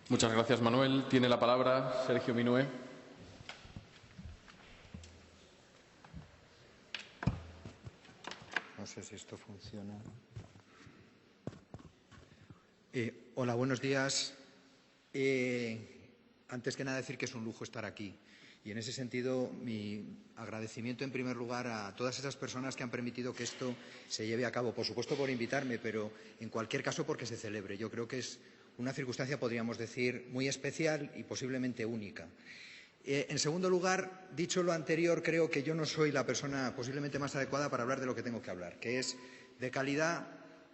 Muchas gracias, Manuel. Tiene la palabra Sergio Minué. No sé si esto funciona. Hola, buenos días. Antes que nada decir que es un lujo estar aquí. Y en ese sentido, mi agradecimiento en primer lugar a todas esas personas que han permitido que esto se lleve a cabo. Por supuesto por invitarme, pero en cualquier caso porque se celebre. Yo creo que es una circunstancia, podríamos decir, muy especial y posiblemente única. En segundo lugar, dicho lo anterior, creo que yo no soy la persona posiblemente más adecuada para hablar de lo que tengo que hablar, que es de calidad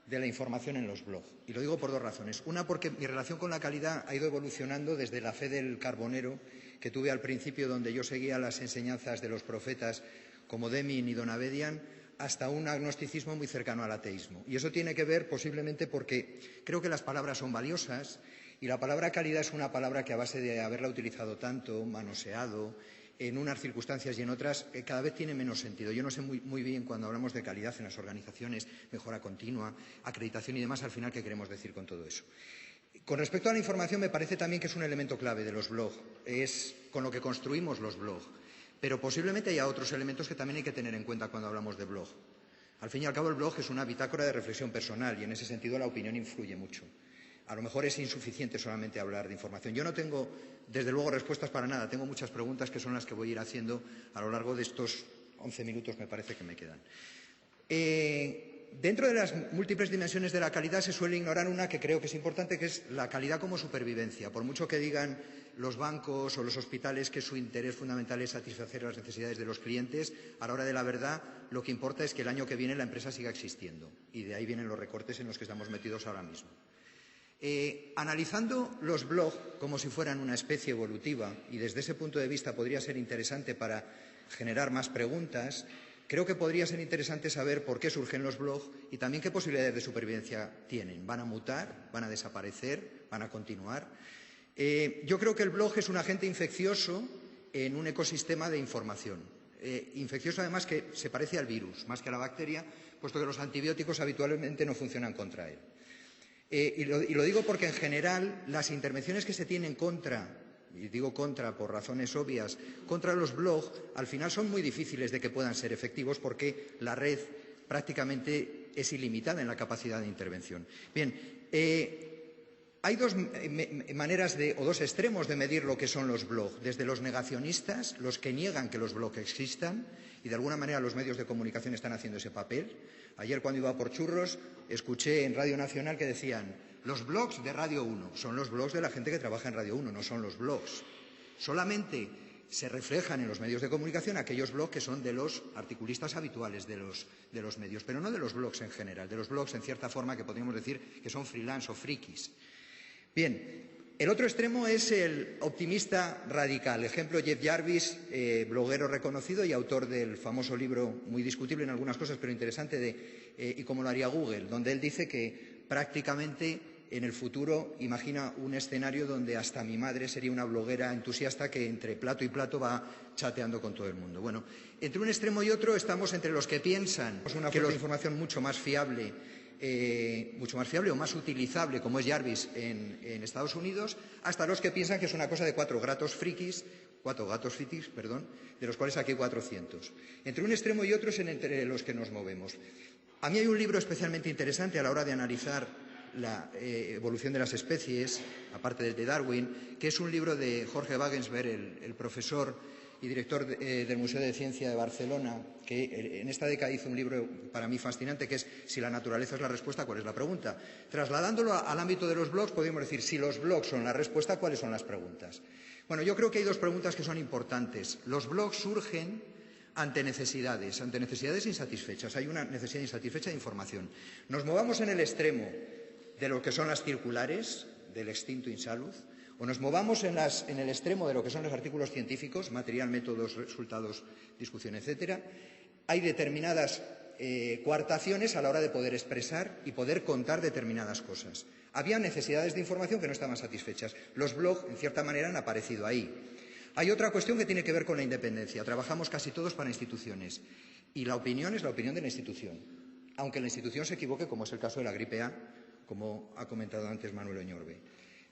de la información en los blogs. Y lo digo por dos razones. Una, porque mi relación con la calidad ha ido evolucionando desde la fe del carbonero que tuve al principio, donde yo seguía las enseñanzas de los profetas como Deming y Donabedian, hasta un agnosticismo muy cercano al ateísmo. Y eso tiene que ver posiblemente porque creo que las palabras son valiosas y la palabra calidad es una palabra que, a base de haberla utilizado tanto, manoseado, en unas circunstancias y en otras, cada vez tiene menos sentido. Yo no sé muy bien, cuando hablamos de calidad en las organizaciones, mejora continua, acreditación y demás, al final, ¿qué queremos decir con todo eso? Con respecto a la información, me parece también que es un elemento clave de los blogs. Es con lo que construimos los blogs. Pero posiblemente haya otros elementos que también hay que tener en cuenta cuando hablamos de blog. Al fin y al cabo, el blog es una bitácora de reflexión personal y, en ese sentido, la opinión influye mucho. A lo mejor es insuficiente solamente hablar de información. Yo no tengo, desde luego, respuestas para nada. Tengo muchas preguntas que son las que voy a ir haciendo a lo largo de estos 11 minutos, me parece que me quedan. Dentro de las múltiples dimensiones de la calidad se suele ignorar una que creo que es importante, que es la calidad como supervivencia. Por mucho que digan los bancos o los hospitales que su interés fundamental es satisfacer las necesidades de los clientes, a la hora de la verdad lo que importa es que el año que viene la empresa siga existiendo. Y de ahí vienen los recortes en los que estamos metidos ahora mismo. Analizando los blogs como si fueran una especie evolutiva, y desde ese punto de vista podría ser interesante para generar más preguntas, creo que podría ser interesante saber por qué surgen los blogs y también qué posibilidades de supervivencia tienen. ¿Van a mutar? ¿Van a desaparecer? ¿Van a continuar? Yo creo que el blog es un agente infeccioso en un ecosistema de información. Infeccioso, además, que se parece al virus más que a la bacteria, puesto que los antibióticos habitualmente no funcionan contra él. Y lo digo porque, en general, las intervenciones que se tienen contra, y digo contra por razones obvias, contra los blogs, al final son muy difíciles de que puedan ser efectivos porque la red prácticamente es ilimitada en la capacidad de intervención. Bien, hay dos maneras o dos extremos de medir lo que son los blogs. Desde los negacionistas, los que niegan que los blogs existan, y de alguna manera los medios de comunicación están haciendo ese papel. Ayer, cuando iba por churros, escuché en Radio Nacional que decían: los blogs de Radio 1 son los blogs de la gente que trabaja en Radio 1, no son los blogs. Solamente se reflejan en los medios de comunicación aquellos blogs que son de los articulistas habituales de los medios, pero no de los blogs en general, de los blogs, en cierta forma, que podríamos decir que son freelance o frikis. Bien, el otro extremo es el optimista radical. Ejemplo, Jeff Jarvis, bloguero reconocido y autor del famoso libro, muy discutible en algunas cosas, pero interesante, de ¿Y cómo lo haría Google?, donde él dice que prácticamente en el futuro imagina un escenario donde hasta mi madre sería una bloguera entusiasta que entre plato y plato va chateando con todo el mundo. Bueno, entre un extremo y otro estamos entre los que piensan que una fuente de información mucho más fiable o más utilizable, como es Jarvis en Estados Unidos, hasta los que piensan que es una cosa de cuatro gatos frikis, de los cuales aquí hay 400. Entre un extremo y otro es entre los que nos movemos. A mí hay un libro especialmente interesante a la hora de analizar la evolución de las especies, aparte del de Darwin, que es un libro de Jorge Wagensberg, el profesor y director del Museo de Ciencia de Barcelona, que en esta década hizo un libro para mí fascinante, que es Si la naturaleza es la respuesta, ¿cuál es la pregunta? Trasladándolo al ámbito de los blogs, podríamos decir, si los blogs son la respuesta, ¿cuáles son las preguntas? Bueno, yo creo que hay dos preguntas que son importantes. Los blogs surgen ante necesidades insatisfechas. Hay una necesidad insatisfecha de información. Nos movamos en el extremo de lo que son las circulares, del extinto InSalud, o nos movamos en el extremo de lo que son los artículos científicos, material, métodos, resultados, discusión, etcétera. Hay determinadas coartaciones a la hora de poder expresar y poder contar determinadas cosas. Había necesidades de información que no estaban satisfechas. Los blogs, en cierta manera, han aparecido ahí. Hay otra cuestión que tiene que ver con la independencia. Trabajamos casi todos para instituciones y la opinión es la opinión de la institución, aunque la institución se equivoque, como es el caso de la gripe A, como ha comentado antes Manuel Oñorbe.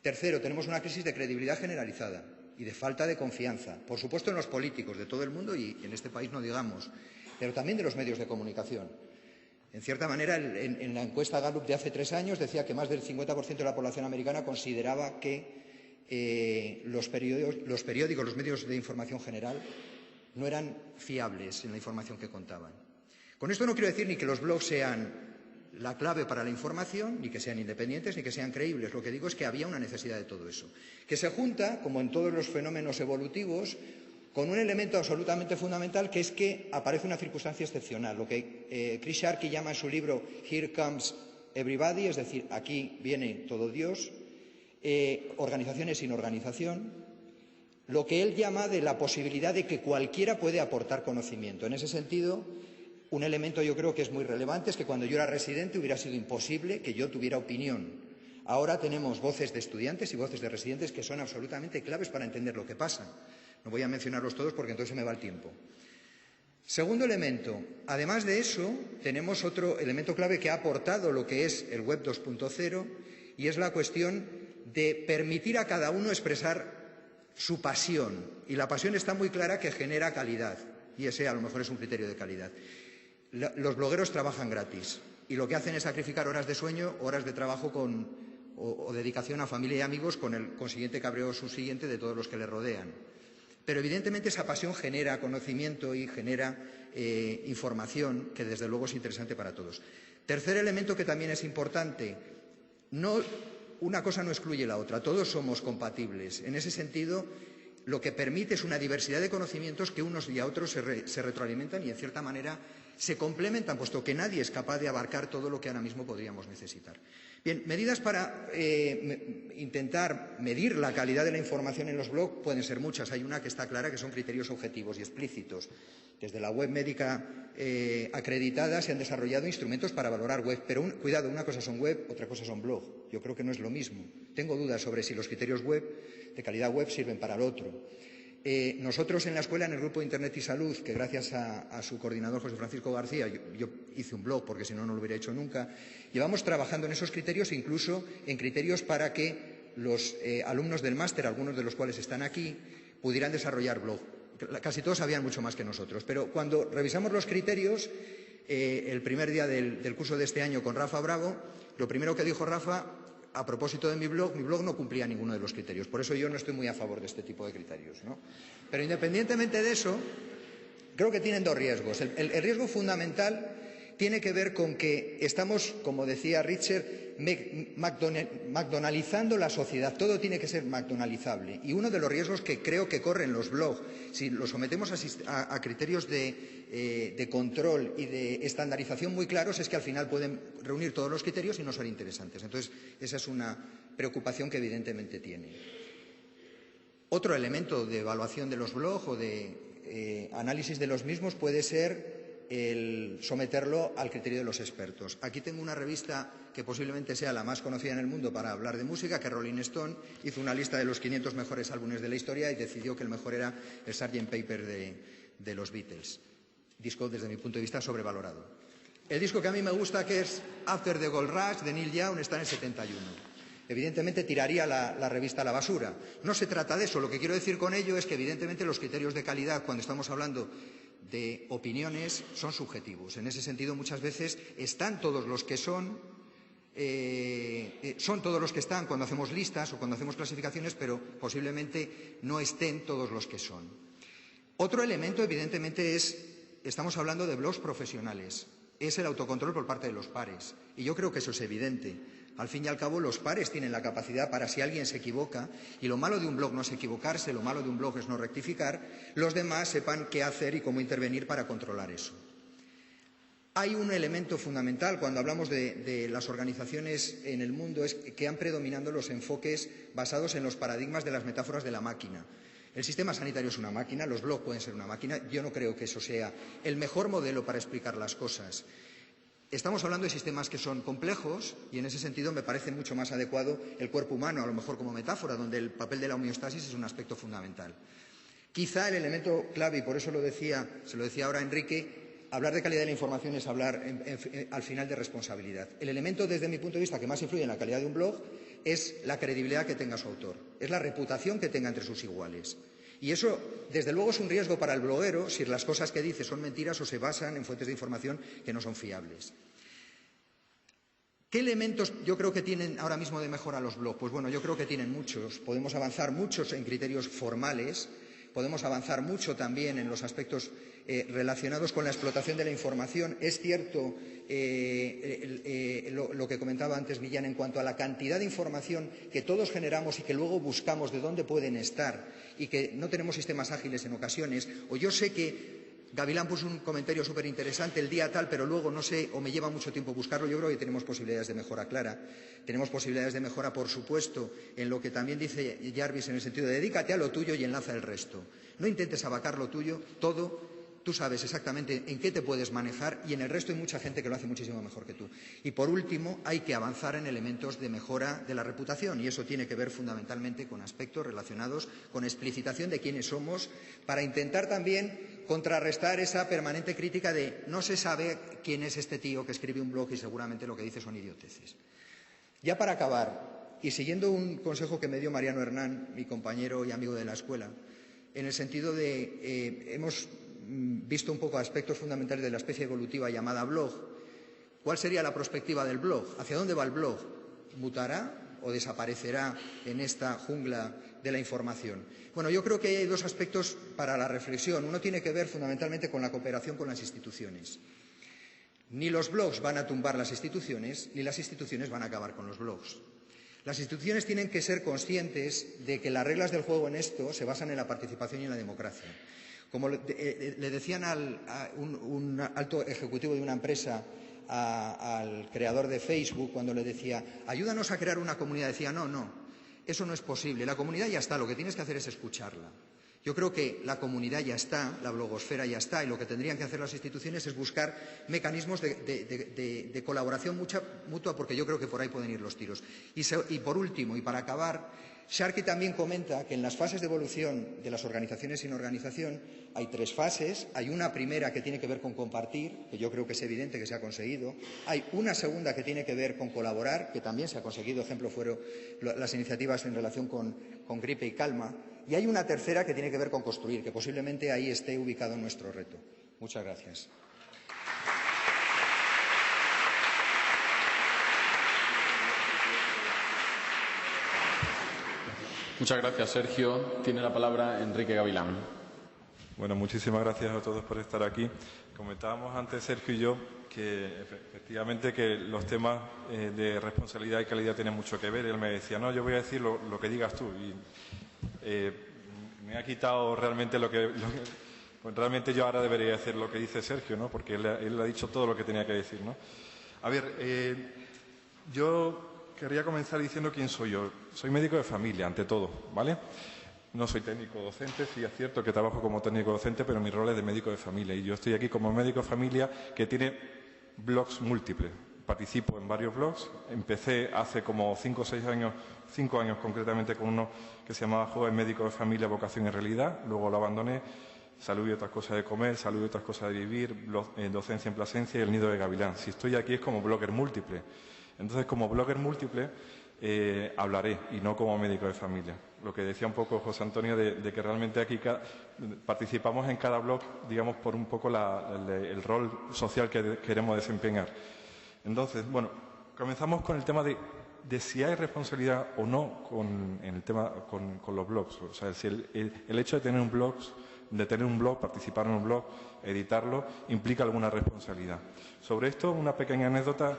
Tercero, tenemos una crisis de credibilidad generalizada y de falta de confianza, por supuesto en los políticos de todo el mundo y en este país no digamos, pero también de los medios de comunicación. En cierta manera, en la encuesta Gallup de hace 3 años decía que más del 50% de la población americana consideraba que los periódicos, los medios de información general, no eran fiables en la información que contaban. Con esto no quiero decir ni que los blogs sean la clave para la información, ni que sean independientes, ni que sean creíbles. Lo que digo es que había una necesidad de todo eso, que se junta, como en todos los fenómenos evolutivos, con un elemento absolutamente fundamental, que es que aparece una circunstancia excepcional, lo que Chris Sharkey llama en su libro Here Comes Everybody, es decir, aquí viene todo Dios, organizaciones sin organización, lo que él llama de la posibilidad de que cualquiera puede aportar conocimiento. En ese sentido, un elemento yo creo que es muy relevante es que cuando yo era residente hubiera sido imposible que yo tuviera opinión. Ahora tenemos voces de estudiantes y voces de residentes que son absolutamente claves para entender lo que pasa. No voy a mencionarlos todos porque entonces se me va el tiempo. Segundo elemento, además de eso, tenemos otro elemento clave que ha aportado lo que es el Web 2.0 y es la cuestión de permitir a cada uno expresar su pasión. Y la pasión está muy clara que genera calidad y ese a lo mejor es un criterio de calidad. Los blogueros trabajan gratis y lo que hacen es sacrificar horas de sueño, horas de trabajo o dedicación a familia y amigos con el consiguiente cabreo subsiguiente de todos los que le rodean. Pero evidentemente esa pasión genera conocimiento y genera información que desde luego es interesante para todos. Tercer elemento que también es importante, una cosa no excluye la otra, todos somos compatibles. En ese sentido, lo que permite es una diversidad de conocimientos que unos y a otros se retroalimentan y en cierta manera se complementan, puesto que nadie es capaz de abarcar todo lo que ahora mismo podríamos necesitar. Bien, medidas para intentar medir la calidad de la información en los blogs pueden ser muchas. Hay una que está clara, que son criterios objetivos y explícitos. Desde la web médica acreditada se han desarrollado instrumentos para valorar web. Pero, cuidado, una cosa son web, otra cosa son blog. Yo creo que no es lo mismo. Tengo dudas sobre si los criterios de calidad web sirven para lo otro. Nosotros en la escuela, en el grupo de Internet y Salud, que gracias a su coordinador José Francisco García, yo hice un blog porque si no, no lo hubiera hecho nunca, llevamos trabajando en esos criterios, incluso en criterios para que los alumnos del máster, algunos de los cuales están aquí, pudieran desarrollar blog. Casi todos sabían mucho más que nosotros, pero cuando revisamos los criterios, el primer día del curso de este año con Rafa Bravo, lo primero que dijo Rafa, a propósito de mi blog no cumplía ninguno de los criterios. Por eso yo no estoy muy a favor de este tipo de criterios, ¿no? Pero independientemente de eso, creo que tienen dos riesgos. El riesgo fundamental tiene que ver con que estamos, como decía Richard, McDonaldizando la sociedad. Todo tiene que ser McDonaldizable. Y uno de los riesgos que creo que corren los blogs, si los sometemos a criterios de control y de estandarización muy claros, es que al final pueden reunir todos los criterios y no ser interesantes. Entonces, esa es una preocupación que evidentemente tiene. Otro elemento de evaluación de los blogs o de análisis de los mismos puede ser el someterlo al criterio de los expertos. Aquí tengo una revista que posiblemente sea la más conocida en el mundo para hablar de música, que Rolling Stone hizo una lista de los 500 mejores álbumes de la historia y decidió que el mejor era el Sgt. Pepper de los Beatles. Disco, desde mi punto de vista, sobrevalorado. El disco que a mí me gusta, que es After the Gold Rush, de Neil Young, está en el 71. Evidentemente tiraría la revista a la basura. No se trata de eso. Lo que quiero decir con ello es que evidentemente los criterios de calidad, cuando estamos hablando de opiniones, son subjetivos. En ese sentido, muchas veces están todos los que son todos los que están cuando hacemos listas o cuando hacemos clasificaciones, pero posiblemente no estén todos los que son. Otro elemento, evidentemente, estamos hablando de blogs profesionales. Es el autocontrol por parte de los pares. Y yo creo que eso es evidente. Al fin y al cabo, los pares tienen la capacidad para, si alguien se equivoca, y lo malo de un blog no es equivocarse, lo malo de un blog es no rectificar, los demás sepan qué hacer y cómo intervenir para controlar eso. Hay un elemento fundamental cuando hablamos de las organizaciones en el mundo, es que han predominado los enfoques basados en los paradigmas de las metáforas de la máquina. El sistema sanitario es una máquina, los blogs pueden ser una máquina. Yo no creo que eso sea el mejor modelo para explicar las cosas. Estamos hablando de sistemas que son complejos y en ese sentido me parece mucho más adecuado el cuerpo humano, a lo mejor como metáfora, donde el papel de la homeostasis es un aspecto fundamental. Quizá el elemento clave, y por eso se lo decía ahora Enrique, hablar de calidad de la información es hablar al final de responsabilidad. El elemento, desde mi punto de vista, que más influye en la calidad de un blog es la credibilidad que tenga su autor, es la reputación que tenga entre sus iguales. Y eso, desde luego, es un riesgo para el bloguero si las cosas que dice son mentiras o se basan en fuentes de información que no son fiables. ¿Qué elementos yo creo que tienen ahora mismo de mejora los blogs? Pues bueno, yo creo que tienen muchos. Podemos avanzar muchos en criterios formales, podemos avanzar mucho también en los aspectos relacionados con la explotación de la información. Es cierto lo que comentaba antes Millán en cuanto a la cantidad de información que todos generamos y que luego buscamos de dónde pueden estar y que no tenemos sistemas ágiles en ocasiones. O yo sé que Gavilán puso un comentario súper interesante el día tal, pero luego no sé, o me lleva mucho tiempo buscarlo. Yo creo que tenemos posibilidades de mejora clara. Tenemos posibilidades de mejora, por supuesto, en lo que también dice Jarvis en el sentido de dedícate a lo tuyo y enlaza el resto. No intentes abarcar lo tuyo, todo. Tú sabes exactamente en qué te puedes manejar y en el resto hay mucha gente que lo hace muchísimo mejor que tú. Y por último, hay que avanzar en elementos de mejora de la reputación y eso tiene que ver fundamentalmente con aspectos relacionados con explicitación de quiénes somos para intentar también contrarrestar esa permanente crítica de no se sabe quién es este tío que escribe un blog y seguramente lo que dice son idioteces. Ya para acabar, y siguiendo un consejo que me dio Mariano Hernán, mi compañero y amigo de la escuela, en el sentido de hemos visto un poco aspectos fundamentales de la especie evolutiva llamada blog. ¿Cuál sería la perspectiva del blog? ¿Hacia dónde va el blog? ¿Mutará o desaparecerá en esta jungla de la información? Bueno, yo creo que hay dos aspectos para la reflexión. Uno tiene que ver fundamentalmente con la cooperación con las instituciones. Ni los blogs van a tumbar las instituciones, ni las instituciones van a acabar con los blogs. Las instituciones tienen que ser conscientes de que las reglas del juego en esto se basan en la participación y en la democracia. Como le decían a un alto ejecutivo de una empresa al creador de Facebook cuando le decía ayúdanos a crear una comunidad, decía no, eso no es posible, la comunidad ya está, lo que tienes que hacer es escucharla. Yo creo que la comunidad ya está, la blogosfera ya está y lo que tendrían que hacer las instituciones es buscar mecanismos de colaboración mutua porque yo creo que por ahí pueden ir los tiros. Y por último, y para acabar, Sharkey también comenta que en las fases de evolución de las organizaciones sin organización hay tres fases. Hay una primera que tiene que ver con compartir, que yo creo que es evidente que se ha conseguido. Hay una segunda que tiene que ver con colaborar, que también se ha conseguido. Ejemplo fueron las iniciativas en relación con Gripe y Calma. Y hay una tercera que tiene que ver con construir, que posiblemente ahí esté ubicado nuestro reto. Muchas gracias. Muchas gracias, Sergio. Tiene la palabra Enrique Gavilán. Bueno, muchísimas gracias a todos por estar aquí. Comentábamos antes, Sergio y yo, que efectivamente que los temas de responsabilidad y calidad tienen mucho que ver. Él me decía, no, yo voy a decir lo que digas tú. Y me ha quitado realmente pues realmente yo ahora debería decir lo que dice Sergio, ¿no? Porque él ha dicho todo lo que tenía que decir, ¿no? A ver, yo querría comenzar diciendo quién soy yo. Soy médico de familia, ante todo, ¿vale? No soy técnico docente, sí es cierto que trabajo como técnico docente, pero mi rol es de médico de familia. Y yo estoy aquí como médico de familia que tiene blogs múltiples. Participo en varios blogs. Empecé hace como 5 o 6 años, 5 años concretamente, con uno que se llamaba Joven Médico de Familia, Vocación y Realidad. Luego lo abandoné. Salud y otras cosas de comer, salud y otras cosas de vivir, docencia en Plasencia y el nido de Gavilán. Si estoy aquí es como blogger múltiple. Entonces, como blogger múltiple, hablaré y no como médico de familia. Lo que decía un poco José Antonio de que realmente aquí participamos en cada blog, digamos, por un poco el rol social que queremos desempeñar. Entonces, bueno, comenzamos con el tema de si hay responsabilidad o no en el tema con los blogs. O sea, si el hecho de tener un blog, participar en un blog, editarlo, implica alguna responsabilidad. Sobre esto, una pequeña anécdota.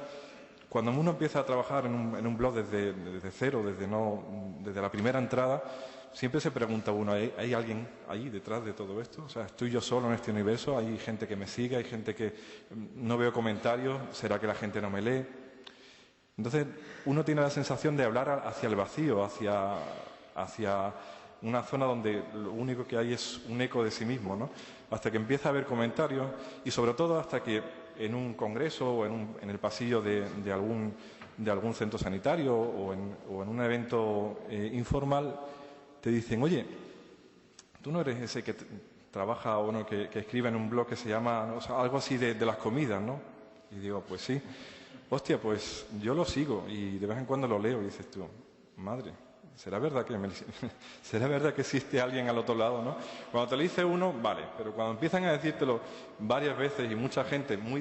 Cuando uno empieza a trabajar en un blog desde cero, desde la primera entrada, siempre se pregunta uno, ¿hay alguien ahí detrás de todo esto? O sea, ¿estoy yo solo en este universo? ¿Hay gente que me sigue? ¿Hay gente que no veo comentarios? ¿Será que la gente no me lee? Entonces, uno tiene la sensación de hablar hacia el vacío, hacia una zona donde lo único que hay es un eco de sí mismo, ¿no? Hasta que empieza a haber comentarios y, sobre todo, hasta que en un congreso o en el pasillo de algún centro sanitario o en un evento informal te dicen, oye, tú no eres ese que trabaja o no, que escribe en un blog que se llama, o sea, algo así de las comidas, ¿no? Y digo, pues sí. Hostia, pues yo lo sigo y de vez en cuando lo leo y dices tú, madre, ¿será verdad que será verdad que existe alguien al otro lado, ¿no? Cuando te lo dice uno, vale, pero cuando empiezan a decírtelo varias veces y mucha gente muy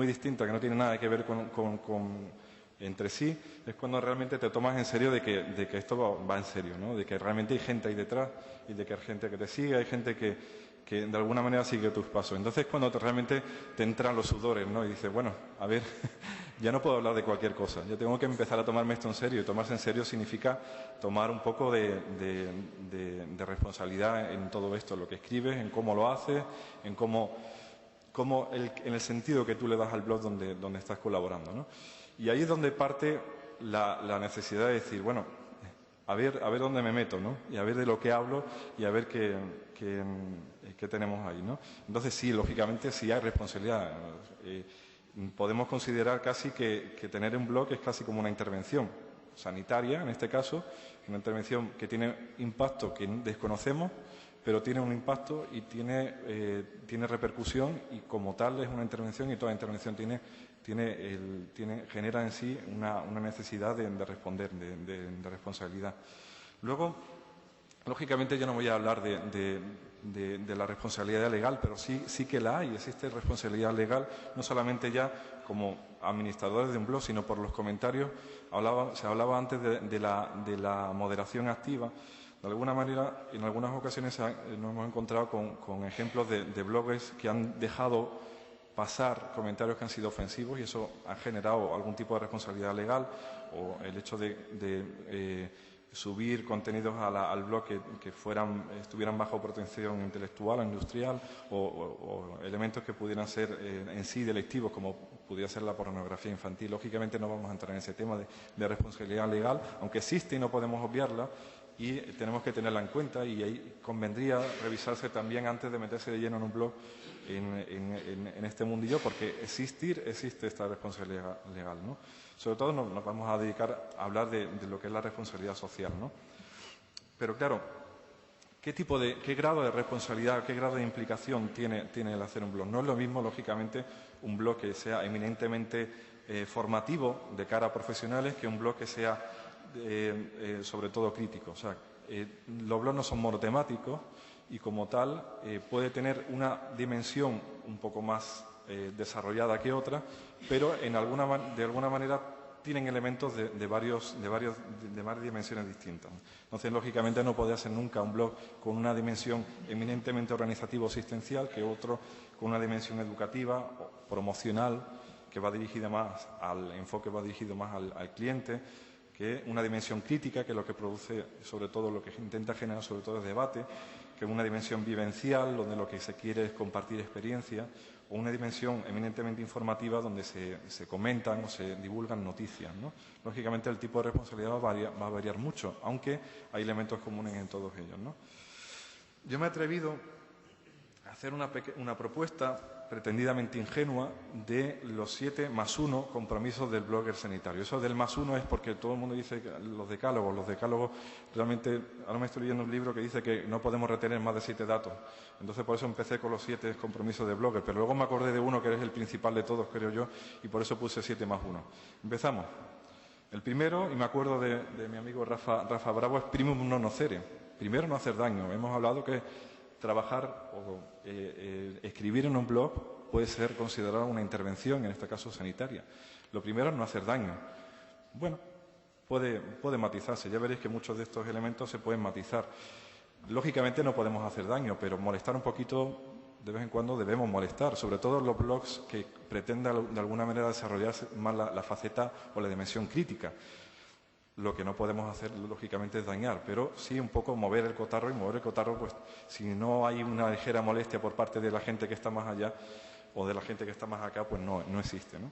distinta que no tiene nada que ver entre sí, es cuando realmente te tomas en serio de que esto va en serio, ¿no? De que realmente hay gente ahí detrás y de que hay gente que te sigue, hay gente que de alguna manera sigue tus pasos. Entonces realmente te entran los sudores, ¿no? Y dices, bueno, a ver, ya no puedo hablar de cualquier cosa, ya tengo que empezar a tomarme esto en serio. Y tomarse en serio significa tomar un poco de responsabilidad en todo esto, lo que escribes, en cómo lo haces, en en el sentido que tú le das al blog donde estás colaborando, ¿no? Y ahí es donde parte la necesidad de decir, bueno, a ver dónde me meto, ¿no? Y a ver de lo que hablo y a ver qué tenemos ahí, ¿no? Entonces sí, lógicamente sí hay responsabilidad. Podemos considerar casi que tener un blog es casi como una intervención sanitaria, en este caso, una intervención que tiene impacto que desconocemos, pero tiene un impacto y tiene repercusión, y como tal es una intervención, y toda intervención genera en sí una necesidad de responder, de responsabilidad. Luego, lógicamente yo no voy a hablar de la responsabilidad legal, pero sí que la hay. Existe responsabilidad legal, no solamente ya como administradores de un blog, sino por los comentarios. Se hablaba antes de la moderación activa. De alguna manera, en algunas ocasiones nos hemos encontrado con ejemplos de bloggers que han dejado pasar comentarios que han sido ofensivos, y eso ha generado algún tipo de responsabilidad legal, o el hecho de subir contenidos al blog que estuvieran bajo protección intelectual o industrial, o elementos que pudieran ser en sí delictivos, como pudiera ser la pornografía infantil. Lógicamente no vamos a entrar en ese tema de responsabilidad legal, aunque existe y no podemos obviarla, y tenemos que tenerla en cuenta, y ahí convendría revisarse también antes de meterse de lleno en un blog en este mundillo, porque existe esta responsabilidad legal, ¿no? Sobre todo nos vamos a dedicar a hablar de lo que es la responsabilidad social, ¿no? Pero claro, ¿qué grado de responsabilidad, qué grado de implicación tiene el hacer un blog? No es lo mismo, lógicamente, un blog que sea eminentemente formativo de cara a profesionales que un blog que sea sobre todo crítico. O sea, los blogs no son monotemáticos, y como tal puede tener una dimensión un poco más desarrollada que otra, pero de alguna manera tienen elementos de varias dimensiones distintas. Entonces, lógicamente, no puede ser nunca un blog con una dimensión eminentemente organizativa o asistencial que otro con una dimensión educativa o promocional, que va dirigida más al enfoque, va dirigido más al cliente, que una dimensión crítica, que es lo que produce, sobre todo, lo que intenta generar sobre todo es debate, que es una dimensión vivencial, donde lo que se quiere es compartir experiencia, o una dimensión eminentemente informativa, donde se comentan o se divulgan noticias, ¿no? Lógicamente, el tipo de responsabilidad va a variar mucho, aunque hay elementos comunes en todos ellos, ¿no? Yo me he atrevido a hacer una propuesta pretendidamente ingenua de los 7+1 compromisos del blogger sanitario. Eso del +1 es porque todo el mundo dice que los decálogos realmente, ahora me estoy leyendo un libro que dice que no podemos retener más de 7 datos. Entonces, por eso empecé con los 7 compromisos de blogger, pero luego me acordé de uno que es el principal de todos, creo yo, y por eso puse 7+1. Empezamos. El primero, y me acuerdo de mi amigo Rafa Bravo, es primum non nocere. Primero, no hacer daño. Hemos hablado que trabajar o escribir en un blog puede ser considerado una intervención, en este caso sanitaria. Lo primero es no hacer daño. Bueno, puede matizarse. Ya veréis que muchos de estos elementos se pueden matizar. Lógicamente no podemos hacer daño, pero molestar un poquito de vez en cuando debemos molestar, sobre todo los blogs que pretendan de alguna manera desarrollarse más la faceta o la dimensión crítica. Lo que no podemos hacer, lógicamente, es dañar, pero sí un poco mover el cotarro, y mover el cotarro, pues, si no hay una ligera molestia por parte de la gente que está más allá o de la gente que está más acá, pues no existe, ¿no?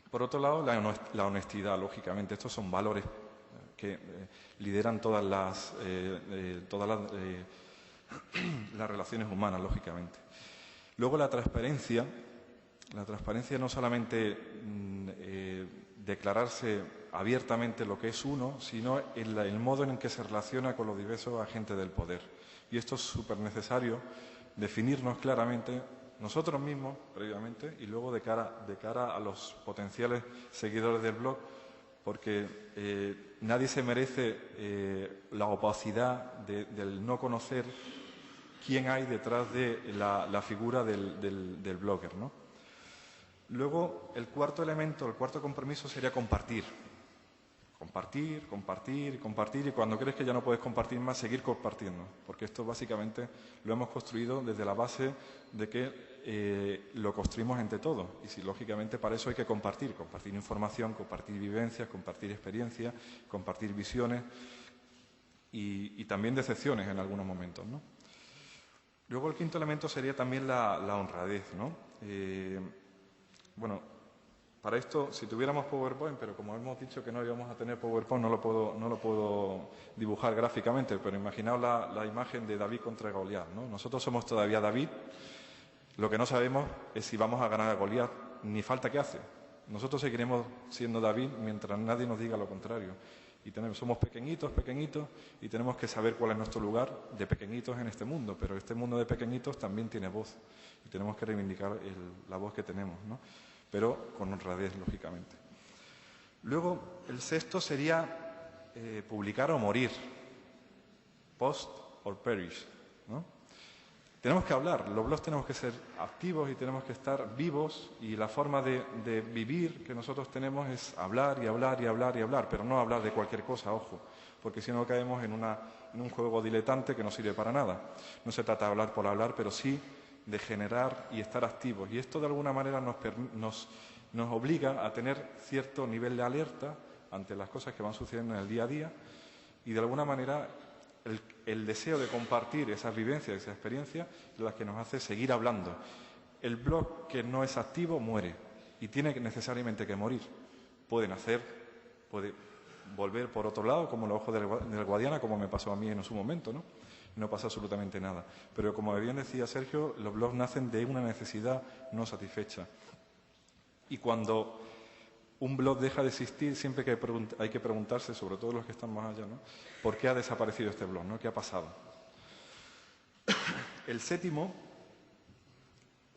Por otro lado, la honestidad, lógicamente. Estos son valores que lideran todas las relaciones humanas, lógicamente. Luego, la transparencia. La transparencia no solamente declararse abiertamente lo que es uno, sino el modo en que se relaciona con los diversos agentes del poder. Y esto es súper necesario, definirnos claramente nosotros mismos previamente, y luego de cara a los potenciales seguidores del blog, porque nadie se merece la opacidad del no conocer quién hay detrás de la figura del blogger, ¿no? Luego, el cuarto elemento, el cuarto compromiso sería compartir. Compartir, compartir, compartir, y cuando crees que ya no puedes compartir más, seguir compartiendo. Porque esto básicamente lo hemos construido desde la base de que lo construimos entre todos. Y si, lógicamente, para eso hay que compartir. Compartir información, compartir vivencias, compartir experiencias, compartir visiones y también decepciones en algunos momentos, ¿no? Luego el quinto elemento sería también la honradez, ¿no? Bueno, para esto, si tuviéramos PowerPoint, pero como hemos dicho que no íbamos a tener PowerPoint, no lo puedo dibujar gráficamente, pero imaginaos la imagen de David contra Goliat, ¿no? Nosotros somos todavía David, lo que no sabemos es si vamos a ganar a Goliat, ni falta que hace. Nosotros seguiremos siendo David mientras nadie nos diga lo contrario. Y somos pequeñitos, pequeñitos, y tenemos que saber cuál es nuestro lugar de pequeñitos en este mundo, pero este mundo de pequeñitos también tiene voz, y tenemos que reivindicar la voz que tenemos, ¿no? Pero con honradez, lógicamente. Luego, el sexto sería publicar o morir, post or perish, ¿no? Tenemos que hablar, los blogs tenemos que ser activos y tenemos que estar vivos, y la forma de vivir que nosotros tenemos es hablar y hablar y hablar y hablar, pero no hablar de cualquier cosa, ojo, porque si no caemos en un juego diletante que no sirve para nada. No se trata de hablar por hablar, pero sí de generar y estar activos. Y esto de alguna manera nos obliga a tener cierto nivel de alerta ante las cosas que van sucediendo en el día a día, y de alguna manera el deseo de compartir esas vivencias, esas experiencias, es la que nos hace seguir hablando. El blog que no es activo muere, y tiene necesariamente que morir. Puede nacer, puede volver por otro lado, como los ojos del Guadiana, como me pasó a mí en su momento, ¿no? No pasa absolutamente nada. Pero como bien decía Sergio, los blogs nacen de una necesidad no satisfecha. Y cuando un blog deja de existir, siempre hay que preguntarse, sobre todo los que están más allá, ¿no? ¿Por qué ha desaparecido este blog, ¿no? ¿Qué ha pasado? El séptimo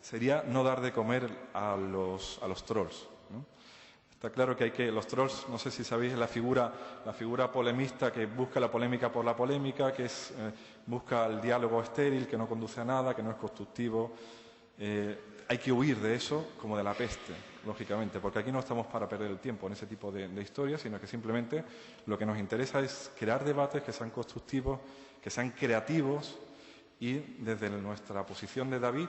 sería no dar de comer a los trolls, ¿no? Está claro que los trolls, no sé si sabéis, la figura polemista que busca la polémica por la polémica, que busca el diálogo estéril, que no conduce a nada, que no es constructivo. Hay que huir de eso como de la peste, lógicamente, porque aquí no estamos para perder el tiempo en ese tipo de historias, sino que simplemente lo que nos interesa es crear debates que sean constructivos, que sean creativos, y desde nuestra posición de David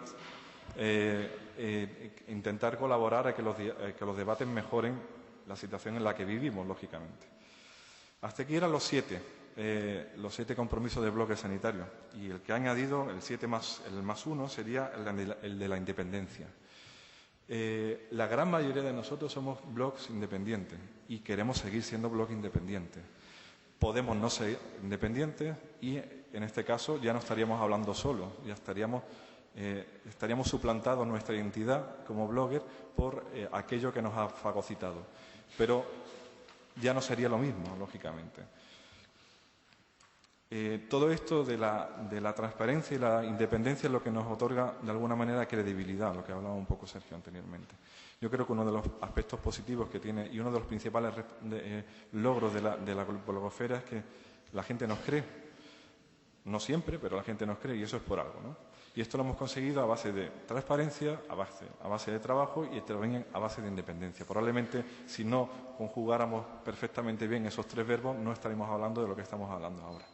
intentar colaborar a que los debates mejoren la situación en la que vivimos, lógicamente. Hasta aquí eran los siete compromisos de bloque sanitario, y el que ha añadido, el más uno, sería el de la independencia. La gran mayoría de nosotros somos blogs independientes y queremos seguir siendo blogs independientes. Podemos no ser independientes y, en este caso, ya no estaríamos hablando solos, ya estaríamos suplantados nuestra identidad como blogger por aquello que nos ha fagocitado. Pero ya no sería lo mismo, lógicamente. Todo esto de la transparencia y la independencia es lo que nos otorga, de alguna manera, credibilidad, lo que hablaba un poco Sergio anteriormente. Yo creo que uno de los aspectos positivos que tiene y uno de los principales logros de la blogosfera es que la gente nos cree. No siempre, pero la gente nos cree, y eso es por algo, ¿no? Y esto lo hemos conseguido a base de transparencia, a base de trabajo y también a base de independencia. Probablemente, si no conjugáramos perfectamente bien esos tres verbos, no estaríamos hablando de lo que estamos hablando ahora.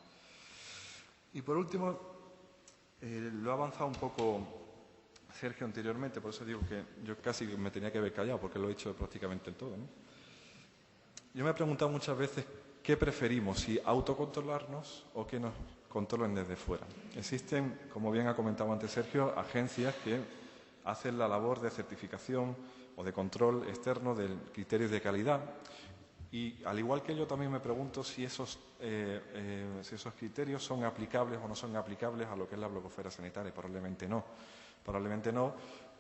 Y por último, lo ha avanzado un poco Sergio anteriormente, por eso digo que yo casi me tenía que haber callado, porque lo he hecho prácticamente en todo, ¿no? Yo me he preguntado muchas veces qué preferimos, si autocontrolarnos o que nos controlen desde fuera. Existen, como bien ha comentado antes Sergio, agencias que hacen la labor de certificación o de control externo de criterios de calidad, y al igual que yo también me pregunto si esos criterios son aplicables o no son aplicables a lo que es la blogosfera sanitaria. Probablemente no,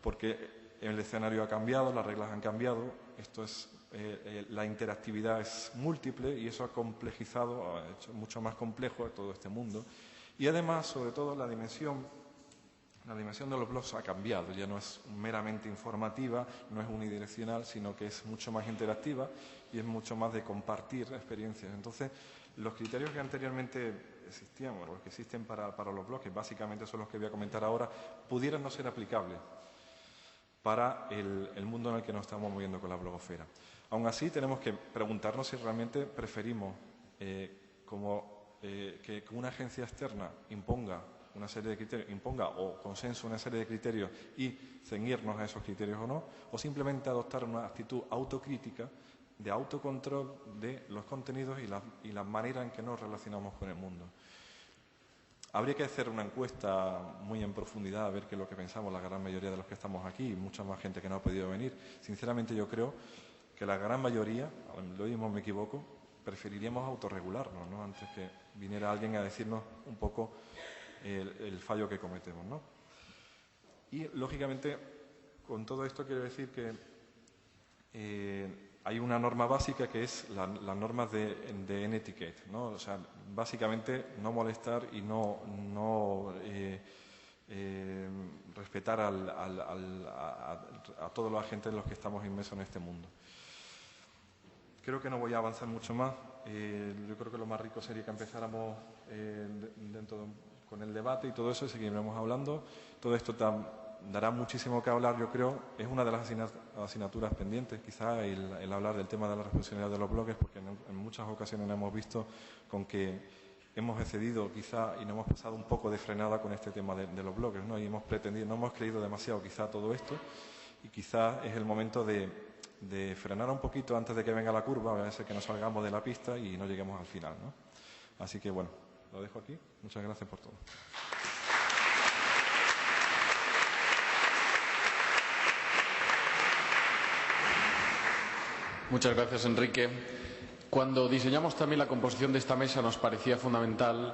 porque el escenario ha cambiado, las reglas han cambiado, la interactividad es múltiple y eso ha complejizado, ha hecho mucho más complejo todo este mundo. Y además, sobre todo, la dimensión La dimensión de los blogs ha cambiado, ya no es meramente informativa, no es unidireccional, sino que es mucho más interactiva y es mucho más de compartir experiencias. Entonces, los criterios que anteriormente existían, o los que existen para los blogs, que básicamente son los que voy a comentar ahora, pudieran no ser aplicables para el mundo en el que nos estamos moviendo con la blogosfera. Aún así, tenemos que preguntarnos si realmente preferimos que una agencia externa imponga una serie de criterios, imponga o consenso una serie de criterios y ceñirnos a esos criterios o no, o simplemente adoptar una actitud autocrítica de autocontrol de los contenidos y la manera en que nos relacionamos con el mundo. Habría que hacer una encuesta muy en profundidad a ver qué es lo que pensamos la gran mayoría de los que estamos aquí y mucha más gente que no ha podido venir. Sinceramente yo creo que la gran mayoría, lo mismo me equivoco, preferiríamos autorregularnos, ¿no? Antes que viniera alguien a decirnos un poco el fallo que cometemos, ¿no? Y lógicamente con todo esto quiero decir que hay una norma básica que es las normas de N-etiquette, ¿no? O sea, básicamente no molestar y no respetar a todos los agentes en los que estamos inmersos en este mundo. Creo que no voy a avanzar mucho más. Yo creo que lo más rico sería que empezáramos con el debate y todo eso, y seguiremos hablando. Todo esto dará muchísimo que hablar, yo creo. Es una de las asignaturas pendientes, quizá, el hablar del tema de la responsabilidad de los bloggers, porque en muchas ocasiones hemos visto con que hemos excedido quizá y nos hemos pasado un poco de frenada con este tema de los bloggers, ¿no? Y no hemos creído demasiado quizá todo esto, y quizá es el momento de frenar un poquito antes de que venga la curva, a veces que nos salgamos de la pista y no lleguemos al final, ¿no? Así que bueno, lo dejo aquí. Muchas gracias por todo. Muchas gracias, Enrique. Cuando diseñamos también la composición de esta mesa nos parecía fundamental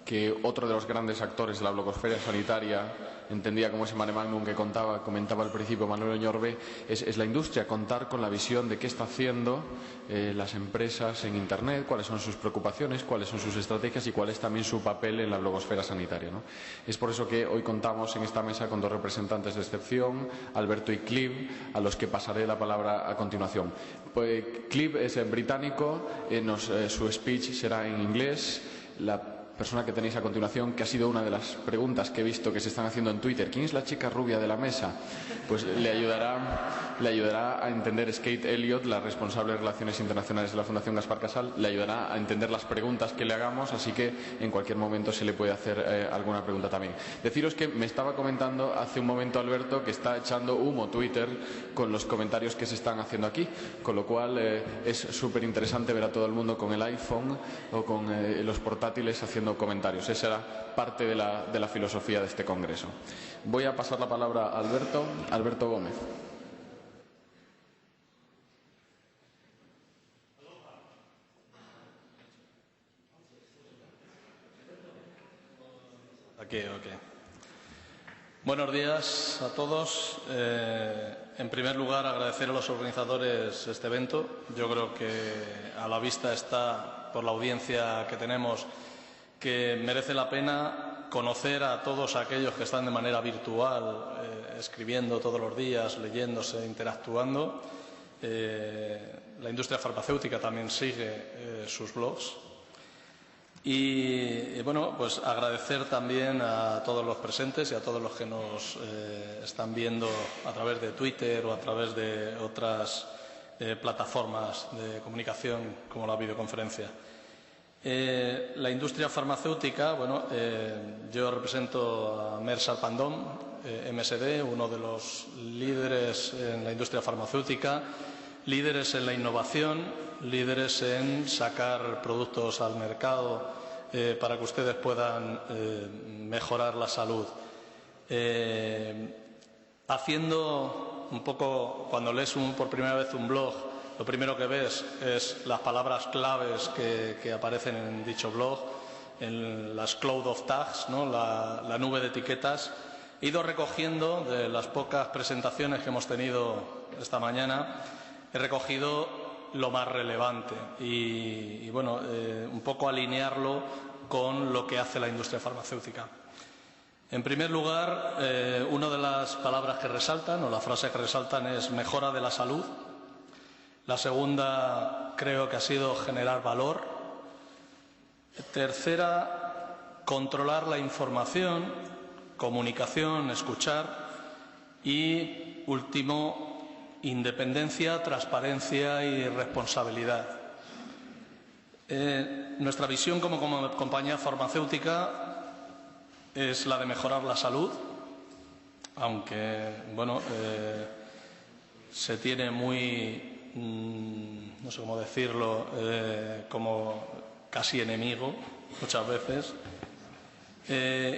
que otro de los grandes actores de la blogosfera sanitaria, entendía como ese mare magnum que comentaba al principio Manuel Oñorbe, es la industria, contar con la visión de qué está haciendo las empresas en Internet, cuáles son sus preocupaciones, cuáles son sus estrategias y cuál es también su papel en la blogosfera sanitaria, ¿no? Es por eso que hoy contamos en esta mesa con dos representantes de excepción, Alberto y Clive, a los que pasaré la palabra a continuación. Pues Clive es británico, su speech será en inglés. La persona que tenéis a continuación, que ha sido una de las preguntas que he visto que se están haciendo en Twitter, ¿quién es la chica rubia de la mesa? Pues le ayudará a entender Kate Elliott, la responsable de Relaciones Internacionales de la Fundación Gaspar Casal, le ayudará a entender las preguntas que le hagamos, así que en cualquier momento se le puede hacer alguna pregunta también. Deciros que me estaba comentando hace un momento Alberto que está echando humo Twitter con los comentarios que se están haciendo aquí, con lo cual es súper interesante ver a todo el mundo con el iPhone o con los portátiles haciendo comentarios. Esa era parte de la filosofía de este congreso. Voy a pasar la palabra a Alberto Gómez. Okay. Buenos días a todos. En primer lugar, agradecer a los organizadores este evento. Yo creo que a la vista está, por la audiencia que tenemos, que merece la pena conocer a todos aquellos que están de manera virtual, escribiendo todos los días, leyéndose, interactuando. La industria farmacéutica también sigue sus blogs. Y bueno, pues agradecer también a todos los presentes y a todos los que nos están viendo a través de Twitter o a través de otras plataformas de comunicación como la videoconferencia. La industria farmacéutica, bueno, yo represento a Merck Sharp & Dohme, MSD, uno de los líderes en la industria farmacéutica, líderes en la innovación, líderes en sacar productos al mercado para que ustedes puedan mejorar la salud. Haciendo un poco, cuando lees por primera vez un blog, lo primero que ves es las palabras claves que aparecen en dicho blog, en las cloud of tags, ¿no? la nube de etiquetas. He ido recogiendo de las pocas presentaciones que hemos tenido esta mañana, he recogido lo más relevante y bueno, un poco alinearlo con lo que hace la industria farmacéutica. En primer lugar, una de las palabras que resaltan, o las frases que resaltan, es mejora de la salud. La segunda creo que ha sido generar valor. Tercera, controlar la información, comunicación, escuchar. Y último, independencia, transparencia y responsabilidad. Nuestra visión como compañía farmacéutica es la de mejorar la salud, aunque, bueno, se tiene muy, no sé cómo decirlo, como casi enemigo muchas veces.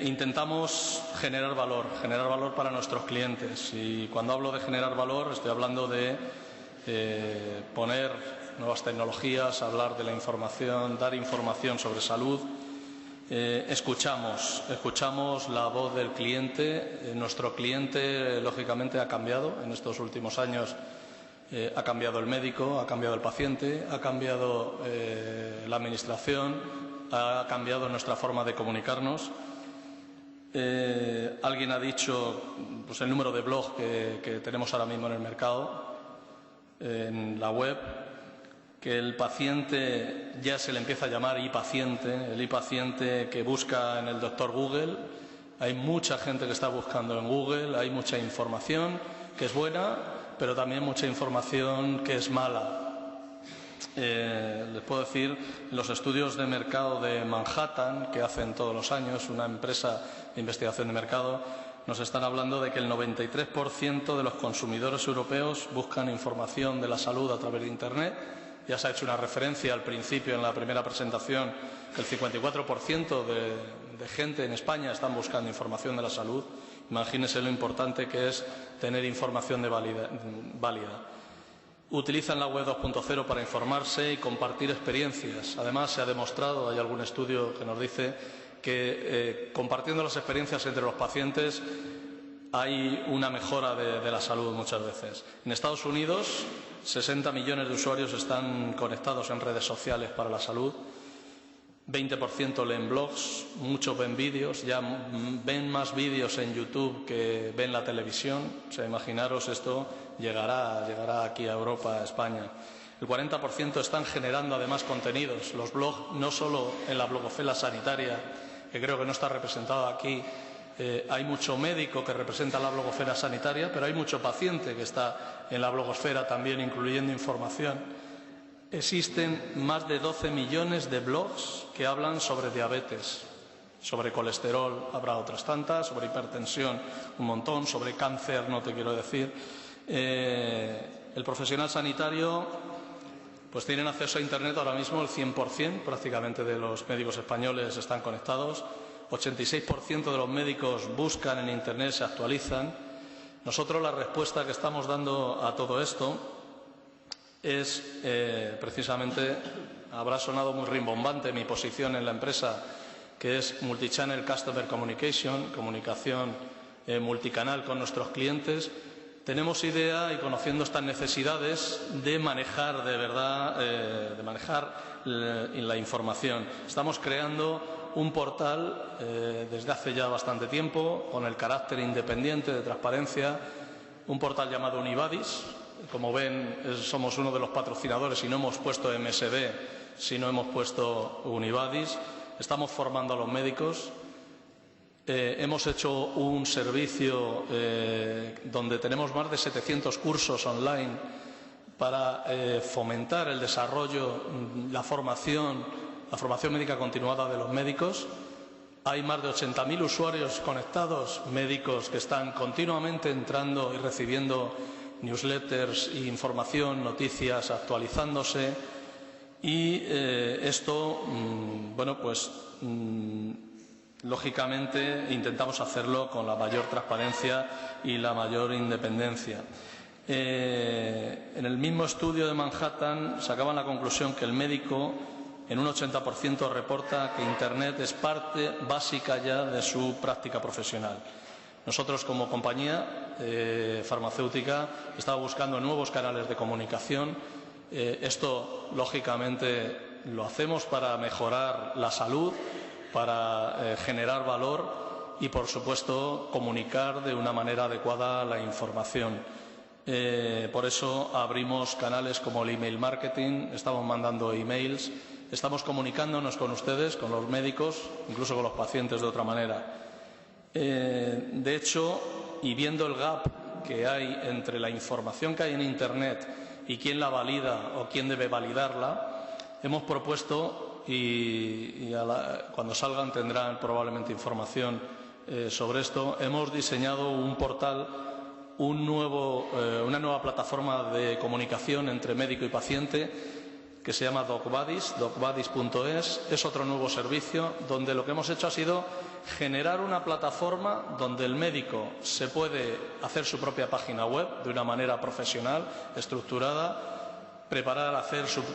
Intentamos generar valor para nuestros clientes, y cuando hablo de generar valor estoy hablando de poner nuevas tecnologías, hablar de la información, dar información sobre salud. Escuchamos la voz del cliente. Nuestro cliente, lógicamente, ha cambiado en estos últimos años. Ha cambiado el médico, ha cambiado el paciente, ha cambiado la administración, ha cambiado nuestra forma de comunicarnos. Alguien ha dicho pues, el número de blogs que tenemos ahora mismo en el mercado, en la web, que el paciente ya se le empieza a llamar e-paciente, el e-paciente que busca en el doctor Google. Hay mucha gente que está buscando en Google, hay mucha información que es buena, pero también mucha información que es mala. Les puedo decir, los estudios de mercado de Manhattan, que hacen todos los años, una empresa de investigación de mercado, nos están hablando de que el 93% de los consumidores europeos buscan información de la salud a través de Internet. Ya se ha hecho una referencia al principio en la primera presentación que el 54% de gente en España están buscando información de la salud. Imagínense lo importante que es tener información válida. Utilizan la web 2.0 para informarse y compartir experiencias. Además, se ha demostrado, hay algún estudio que nos dice que compartiendo las experiencias entre los pacientes hay una mejora de la salud muchas veces. En Estados Unidos, 60 millones de usuarios están conectados en redes sociales para la salud. 20% leen blogs, muchos ven vídeos, ya ven más vídeos en YouTube que ven la televisión. O sea, imaginaros, esto llegará aquí a Europa, a España. El 40% están generando además contenidos. Los blogs, no solo en la blogosfera sanitaria, que creo que no está representado aquí. Hay mucho médico que representa la blogosfera sanitaria, pero hay mucho paciente que está en la blogosfera también, incluyendo información. Existen más de 12 millones de blogs que hablan sobre diabetes, sobre colesterol, habrá otras tantas, sobre hipertensión un montón, sobre cáncer no te quiero decir. El profesional sanitario pues tienen acceso a Internet ahora mismo el 100%, prácticamente de los médicos españoles están conectados. 86% de los médicos buscan en Internet, se actualizan. Nosotros la respuesta que estamos dando a todo esto es precisamente, habrá sonado muy rimbombante mi posición en la empresa, que es Multichannel Customer Communication, comunicación multicanal con nuestros clientes. Tenemos idea, y conociendo estas necesidades, de manejar de verdad, la información. Estamos creando un portal desde hace ya bastante tiempo, con el carácter independiente de transparencia, un portal llamado Univadis. Como ven, somos uno de los patrocinadores y no hemos puesto MSD, sino hemos puesto Univadis. Estamos formando a los médicos. Hemos hecho un servicio donde tenemos más de 700 cursos online para fomentar el desarrollo, la formación médica continuada de los médicos. Hay más de 80.000 usuarios conectados, médicos que están continuamente entrando y recibiendo newsletters, información, noticias, actualizándose. Y esto, bueno, pues lógicamente intentamos hacerlo con la mayor transparencia y la mayor independencia. En el mismo estudio de Manhattan sacaban la conclusión que el médico en un 80% reporta que Internet es parte básica ya de su práctica profesional. Nosotros, como compañía farmacéutica, estamos buscando nuevos canales de comunicación. Esto, lógicamente, lo hacemos para mejorar la salud, para generar valor, y, por supuesto, comunicar de una manera adecuada la información. Por eso abrimos canales como el email marketing, estamos mandando emails, estamos comunicándonos con ustedes, con los médicos, incluso con los pacientes de otra manera. De hecho, y viendo el gap que hay entre la información que hay en Internet y quién la valida o quién debe validarla, hemos propuesto, cuando salgan tendrán probablemente información sobre esto, hemos diseñado un portal, una nueva plataforma de comunicación entre médico y paciente que se llama DocBuddies, docbuddies.es. Es otro nuevo servicio donde lo que hemos hecho ha sido generar una plataforma donde el médico se puede hacer su propia página web de una manera profesional, estructurada,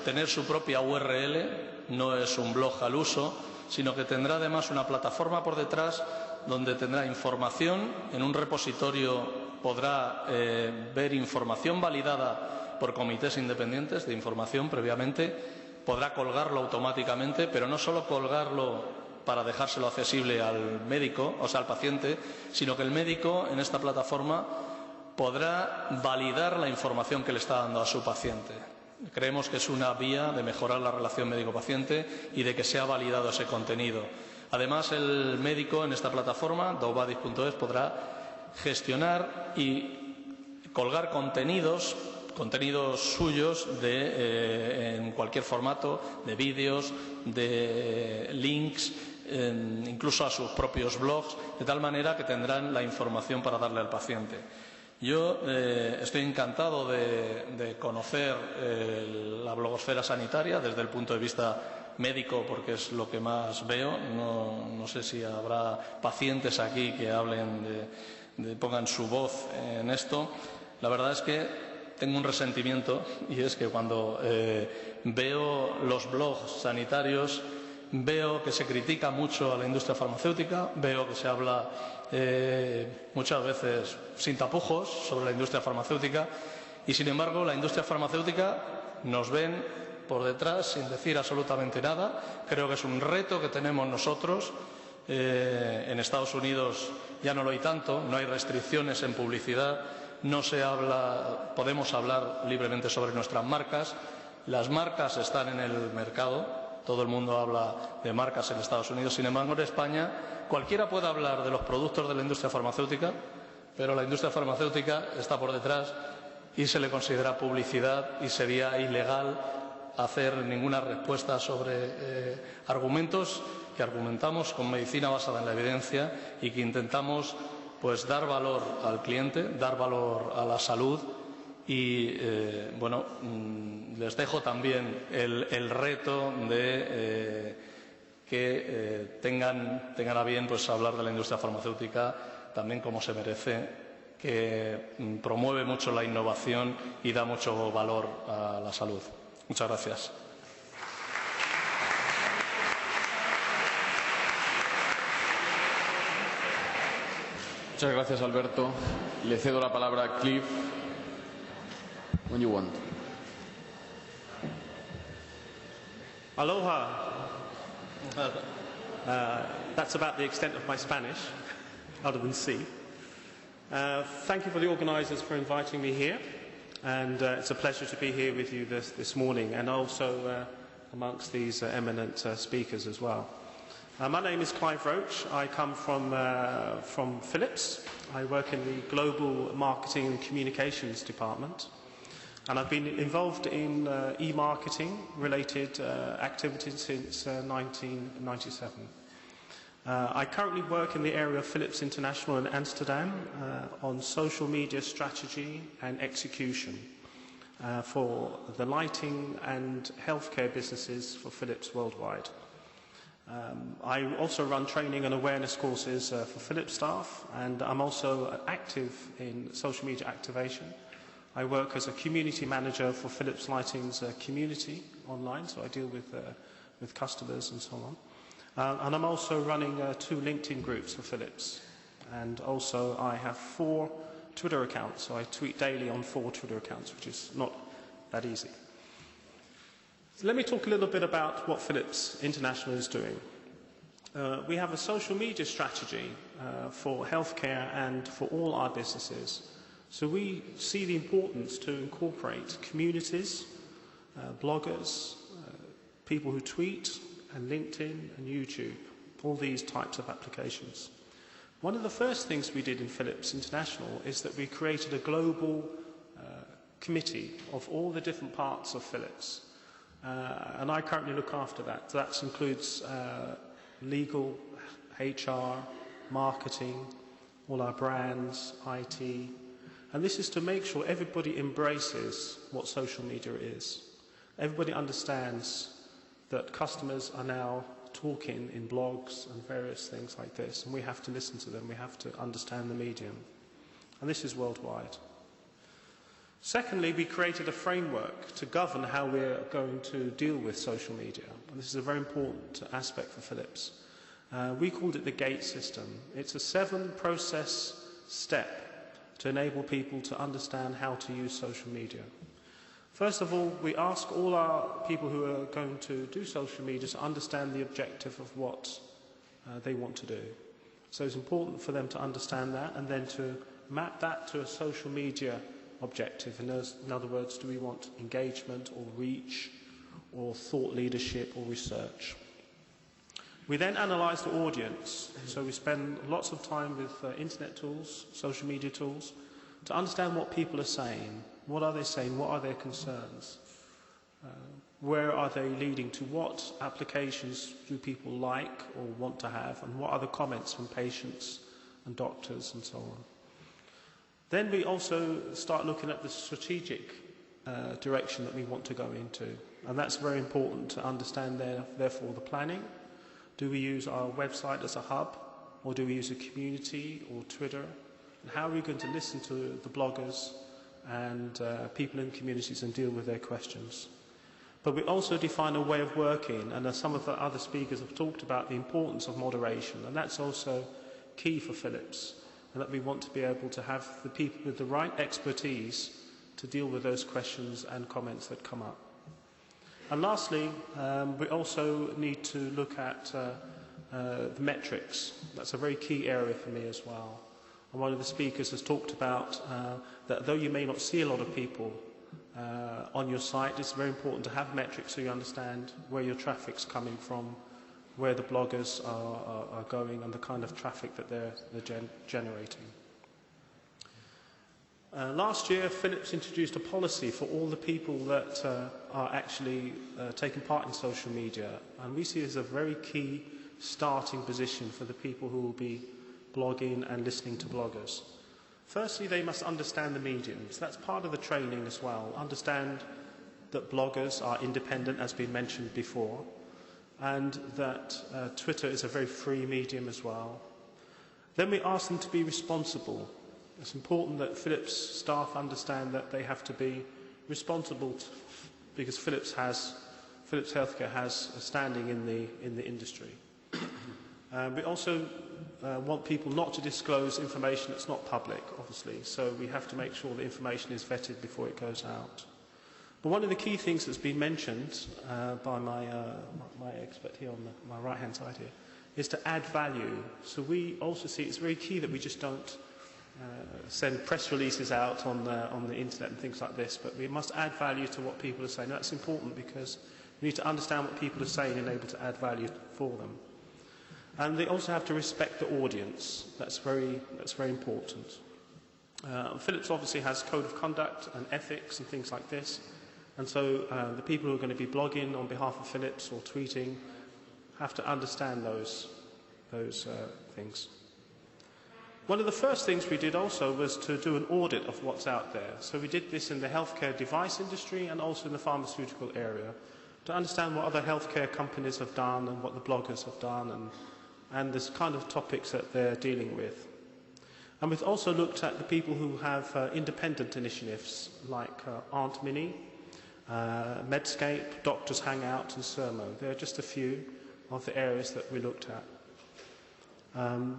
tener su propia URL, no es un blog al uso, sino que tendrá además una plataforma por detrás donde tendrá información, en un repositorio podrá ver información validada por comités independientes de información previamente, podrá colgarlo automáticamente, pero no solo colgarlo para dejárselo accesible al médico, o sea, al paciente, sino que el médico en esta plataforma podrá validar la información que le está dando a su paciente. Creemos que es una vía de mejorar la relación médico-paciente y de que sea validado ese contenido. Además, el médico en esta plataforma, docbuddies.es, podrá gestionar y colgar contenidos suyos en cualquier formato, de vídeos, de links, incluso a sus propios blogs, de tal manera que tendrán la información para darle al paciente. Yo estoy encantado de conocer la blogosfera sanitaria desde el punto de vista médico, porque es lo que más veo. No sé si habrá pacientes aquí que pongan su voz en esto. La verdad es que tengo un resentimiento, y es que cuando veo los blogs sanitarios, veo que se critica mucho a la industria farmacéutica, veo que se habla muchas veces sin tapujos sobre la industria farmacéutica, y sin embargo la industria farmacéutica nos ven por detrás sin decir absolutamente nada. Creo que es un reto que tenemos nosotros. En Estados Unidos ya no lo hay tanto, no hay restricciones en publicidad. Podemos hablar libremente sobre nuestras marcas. Las marcas están en el mercado, todo el mundo habla de marcas en Estados Unidos. Sin embargo, en España cualquiera puede hablar de los productos de la industria farmacéutica, pero la industria farmacéutica está por detrás y se le considera publicidad, y sería ilegal hacer ninguna respuesta sobre argumentos que argumentamos con medicina basada en la evidencia y que intentamos dar valor al cliente, dar valor a la salud. Y les dejo también el reto de que tengan a bien hablar de la industria farmacéutica también como se merece, que promueve mucho la innovación y da mucho valor a la salud. Muchas gracias. Muchas gracias, Alberto. Le cedo la palabra a Cliff. When you want. Aloha. That's about the extent of my Spanish, other than C. Thank you for the organisers for inviting me here, and it's a pleasure to be here with you this morning, and also amongst these eminent speakers as well. My name is Clive Roach. I come from Philips. I work in the Global Marketing and Communications Department, and I've been involved in e-marketing related activities since 1997. I currently work in the area of Philips International in Amsterdam on social media strategy and execution for the lighting and healthcare businesses for Philips worldwide. I also run training and awareness courses for Philips staff, and I'm also active in social media activation. I work as a community manager for Philips Lighting's community online, so I deal with customers and so on. And I'm also running 2 LinkedIn groups for Philips, and also I have 4 Twitter accounts, so I tweet daily on 4 Twitter accounts, which is not that easy. So let me talk a little bit about what Philips International is doing. we have a social media strategy for healthcare and for all our businesses. So we see the importance to incorporate communities, bloggers, people who tweet, and LinkedIn and YouTube, all these types of applications. One of the first things we did in Philips International is that we created a global committee of all the different parts of Philips. And I currently look after that. That includes legal, HR, marketing, all our brands, IT. And this is to make sure everybody embraces what social media is. Everybody understands that customers are now talking in blogs and various things like this, and we have to listen to them, we have to understand the medium. And this is worldwide. Secondly, we created a framework to govern how we're going to deal with social media. And this is a very important aspect for Philips. We called it the GATE system. It's a 7-process step to enable people to understand how to use social media. First of all, we ask all our people who are going to do social media to understand the objective of what they want to do. So it's important for them to understand that and then to map that to a social media objective. In other words, do we want engagement or reach or thought leadership or research? We then analyse the audience. So we spend lots of time with internet tools, social media tools, to understand what people are saying. What are they saying? What are their concerns? Where are they leading to? What applications do people like or want to have? And what are the comments from patients and doctors and so on? Then we also start looking at the strategic direction that we want to go into. And that's very important to understand therefore the planning. Do we use our website as a hub? Or do we use a community or Twitter? And how are we going to listen to the bloggers and people in communities and deal with their questions? But we also define a way of working, and as some of the other speakers have talked about, the importance of moderation, and that's also key for Philips, and that we want to be able to have the people with the right expertise to deal with those questions and comments that come up. And lastly, we also need to look at the metrics. That's a very key area for me as well. And one of the speakers has talked about that though you may not see a lot of people on your site, it's very important to have metrics so you understand where your traffic's coming from, where the bloggers are going, and the kind of traffic that they're generating. Last year, Philips introduced a policy for all the people that are actually taking part in social media, and we see it as a very key starting position for the people who will be blogging and listening to bloggers. Firstly, they must understand the mediums. That's part of the training as well. Understand that bloggers are independent, as been mentioned before, and that Twitter is a very free medium as well. Then we ask them to be responsible. It's important that Philips staff understand that they have to be responsible because Philips Healthcare has a standing in the industry. We also want people not to disclose information that's not public, obviously, so we have to make sure the information is vetted before it goes out. But one of the key things that's been mentioned by my expert here on my right-hand side here is to add value. So we also see it's very key that we just don't send press releases out on the internet and things like this, but we must add value to what people are saying. That's important because we need to understand what people are saying and able to add value for them. And they also have to respect the audience. That's very important. Philips obviously has code of conduct and ethics and things like this. And so the people who are going to be blogging on behalf of Philips or tweeting have to understand those things. One of the first things we did also was to do an audit of what's out there. So we did this in the healthcare device industry and also in the pharmaceutical area to understand what other healthcare companies have done and what the bloggers have done and this kind of topics that they're dealing with. And we've also looked at the people who have independent initiatives like Aunt Minnie, Medscape, Doctors Hangout and Sermo. They're just a few of the areas that we looked at.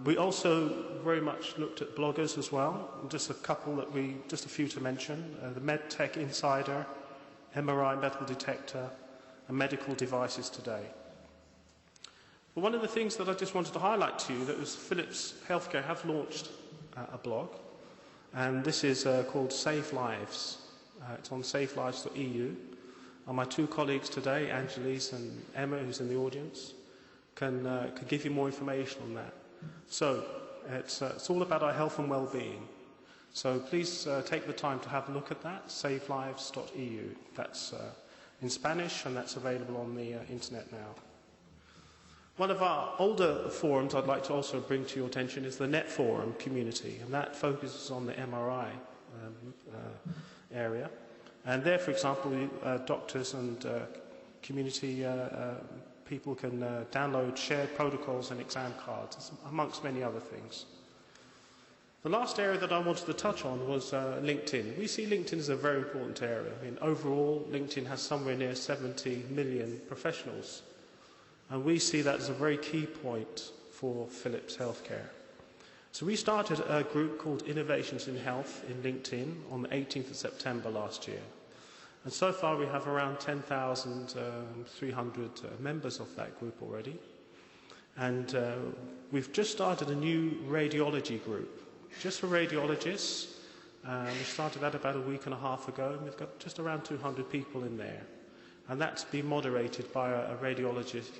We also very much looked at bloggers as well, just a few to mention, the MedTech Insider, MRI Metal Detector, and Medical Devices Today. But one of the things that I just wanted to highlight to you that was Philips Healthcare have launched a blog, and this is called Save Lives. It's on savelives.eu. And my two colleagues today, Angelise and Emma, who's in the audience, can give you more information on that. So it's all about our health and well-being. So please take the time to have a look at that, savelives.eu. That's in Spanish, and that's available on the internet now. One of our older forums I'd like to also bring to your attention is the Net Forum community, and that focuses on the MRI area. And there, for example, doctors and community people can download shared protocols and exam cards, amongst many other things. The last area that I wanted to touch on was LinkedIn. We see LinkedIn as a very important area. I mean, overall, LinkedIn has somewhere near 70 million professionals. And we see that as a very key point for Philips Healthcare. So we started a group called Innovations in Health in LinkedIn on the 18th of September last year. And so far we have around 10,300 members of that group already. And we've just started a new radiology group, just for radiologists. We started that about a week and a half ago, and we've got just around 200 people in there. And that's been moderated by a radiologist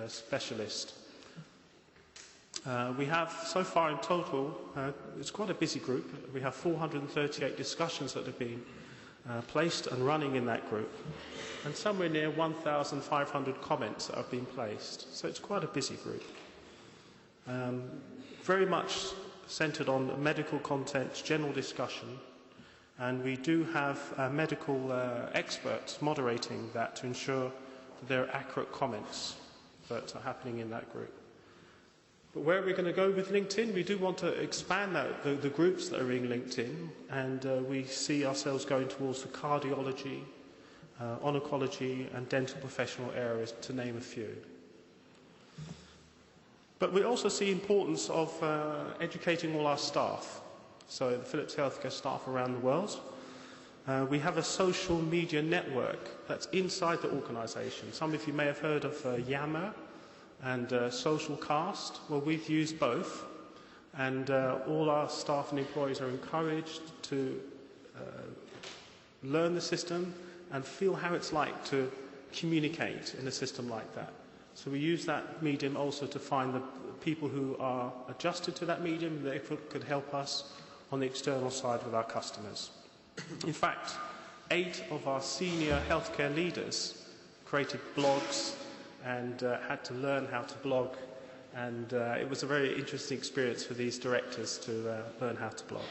specialist. We have, so far in total, it's quite a busy group. We have 438 discussions that have been placed and running in that group, and somewhere near 1,500 comments that have been placed. So it's quite a busy group. Very much centred on medical content, general discussion, and we do have medical experts moderating that to ensure that there are accurate comments that are happening in that group. But where are we going to go with LinkedIn? We do want to expand the groups that are in LinkedIn, and we see ourselves going towards the cardiology, oncology and dental professional areas, to name a few. But we also see the importance of educating all our staff, so the Philips Healthcare staff around the world. We have a social media network that's inside the organisation. Some of you may have heard of Yammer and Socialcast. Well, we've used both, and all our staff and employees are encouraged to learn the system and feel how it's like to communicate in a system like that. So we use that medium also to find the people who are adjusted to that medium, they could help us on the external side with our customers. In fact, 8 of our senior healthcare leaders created blogs and had to learn how to blog, and it was a very interesting experience for these directors to learn how to blog.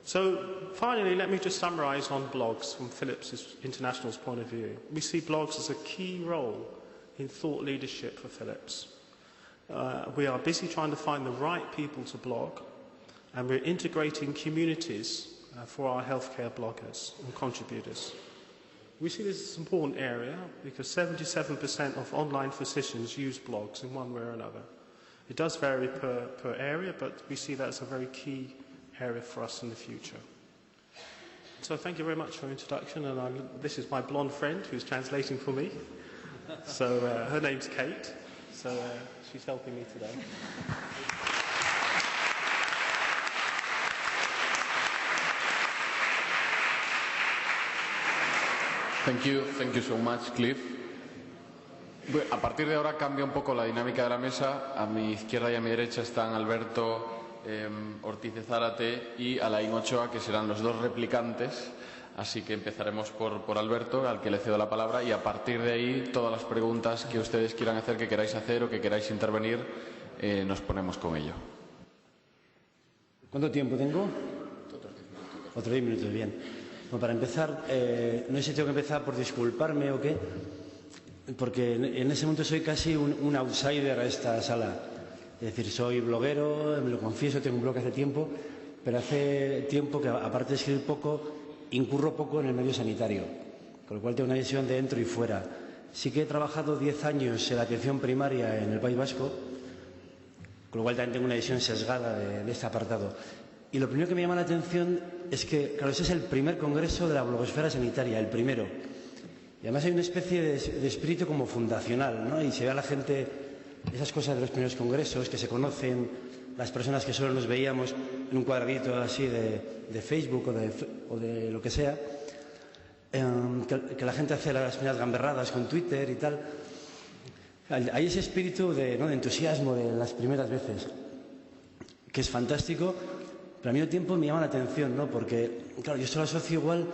So finally, let me just summarise on blogs from Philips International's point of view. We see blogs as a key role in thought leadership for Philips. We are busy trying to find the right people to blog, and we're integrating communities for our healthcare bloggers and contributors. We see this as an important area because 77% of online physicians use blogs in one way or another. It does vary per area, but we see that as a very key area for us in the future. So thank you very much for your introduction, and this is my blonde friend who's translating for me. So her name's Kate, so she's helping me today. Thank you so much, Cliff. A partir de ahora cambia un poco la dinámica de la mesa. A mi izquierda y a mi derecha están Alberto Ortiz de Zárate y Alain Ochoa, que serán los dos replicantes. Así que empezaremos por Alberto, al que le cedo la palabra, y a partir de ahí todas las preguntas que ustedes quieran hacer, que queráis hacer o que queráis intervenir, nos ponemos con ello. ¿Cuánto tiempo tengo? Otros 10 minutos, bien. Bueno, para empezar, no sé si tengo que empezar por disculparme o qué, porque en ese momento soy casi un outsider a esta sala. Es decir, soy bloguero, me lo confieso, tengo un blog hace tiempo, pero hace tiempo que, aparte de escribir poco, incurro poco en el medio sanitario, con lo cual tengo una visión de dentro y fuera. Sí que he trabajado 10 años en la atención primaria en el País Vasco, con lo cual también tengo una visión sesgada de este apartado. Y lo primero que me llama la atención es que, claro, ese es el primer congreso de la blogosfera sanitaria, el primero. Y además hay una especie de espíritu como fundacional, ¿no? Y se ve a la gente, esas cosas de los primeros congresos, que se conocen, las personas que solo nos veíamos en un cuadradito así de Facebook o de lo que sea, que la gente hace las primeras gamberradas con Twitter y tal. Hay ese espíritu de entusiasmo de las primeras veces, que es fantástico, pero al mismo tiempo me llama la atención, ¿no? Porque, claro, yo esto lo asocio igual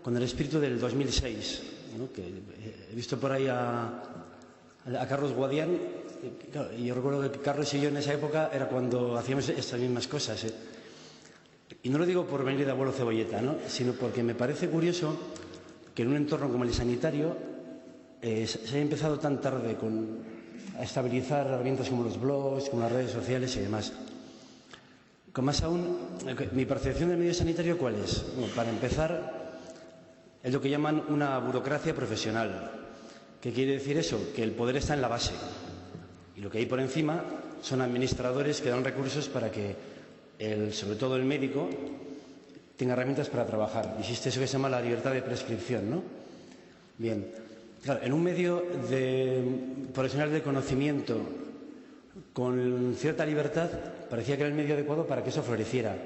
con el espíritu del 2006, ¿no? Que he visto por ahí a Carlos Guadián, y yo recuerdo que Carlos y yo en esa época era cuando hacíamos estas mismas cosas, ¿eh? Y no lo digo por venir de abuelo cebolleta, ¿no? Sino porque me parece curioso que en un entorno como el sanitario se haya empezado tan tarde a estabilizar herramientas como los blogs, como las redes sociales y demás. Con más aún, mi percepción del medio sanitario, ¿cuál es? Bueno, para empezar, es lo que llaman una burocracia profesional. ¿Qué quiere decir eso? Que el poder está en la base y lo que hay por encima son administradores que dan recursos para que, sobre todo el médico, tenga herramientas para trabajar. Existe eso que se llama la libertad de prescripción, ¿no? Bien, claro, en un medio profesional de conocimiento con cierta libertad parecía que era el medio adecuado para que eso floreciera.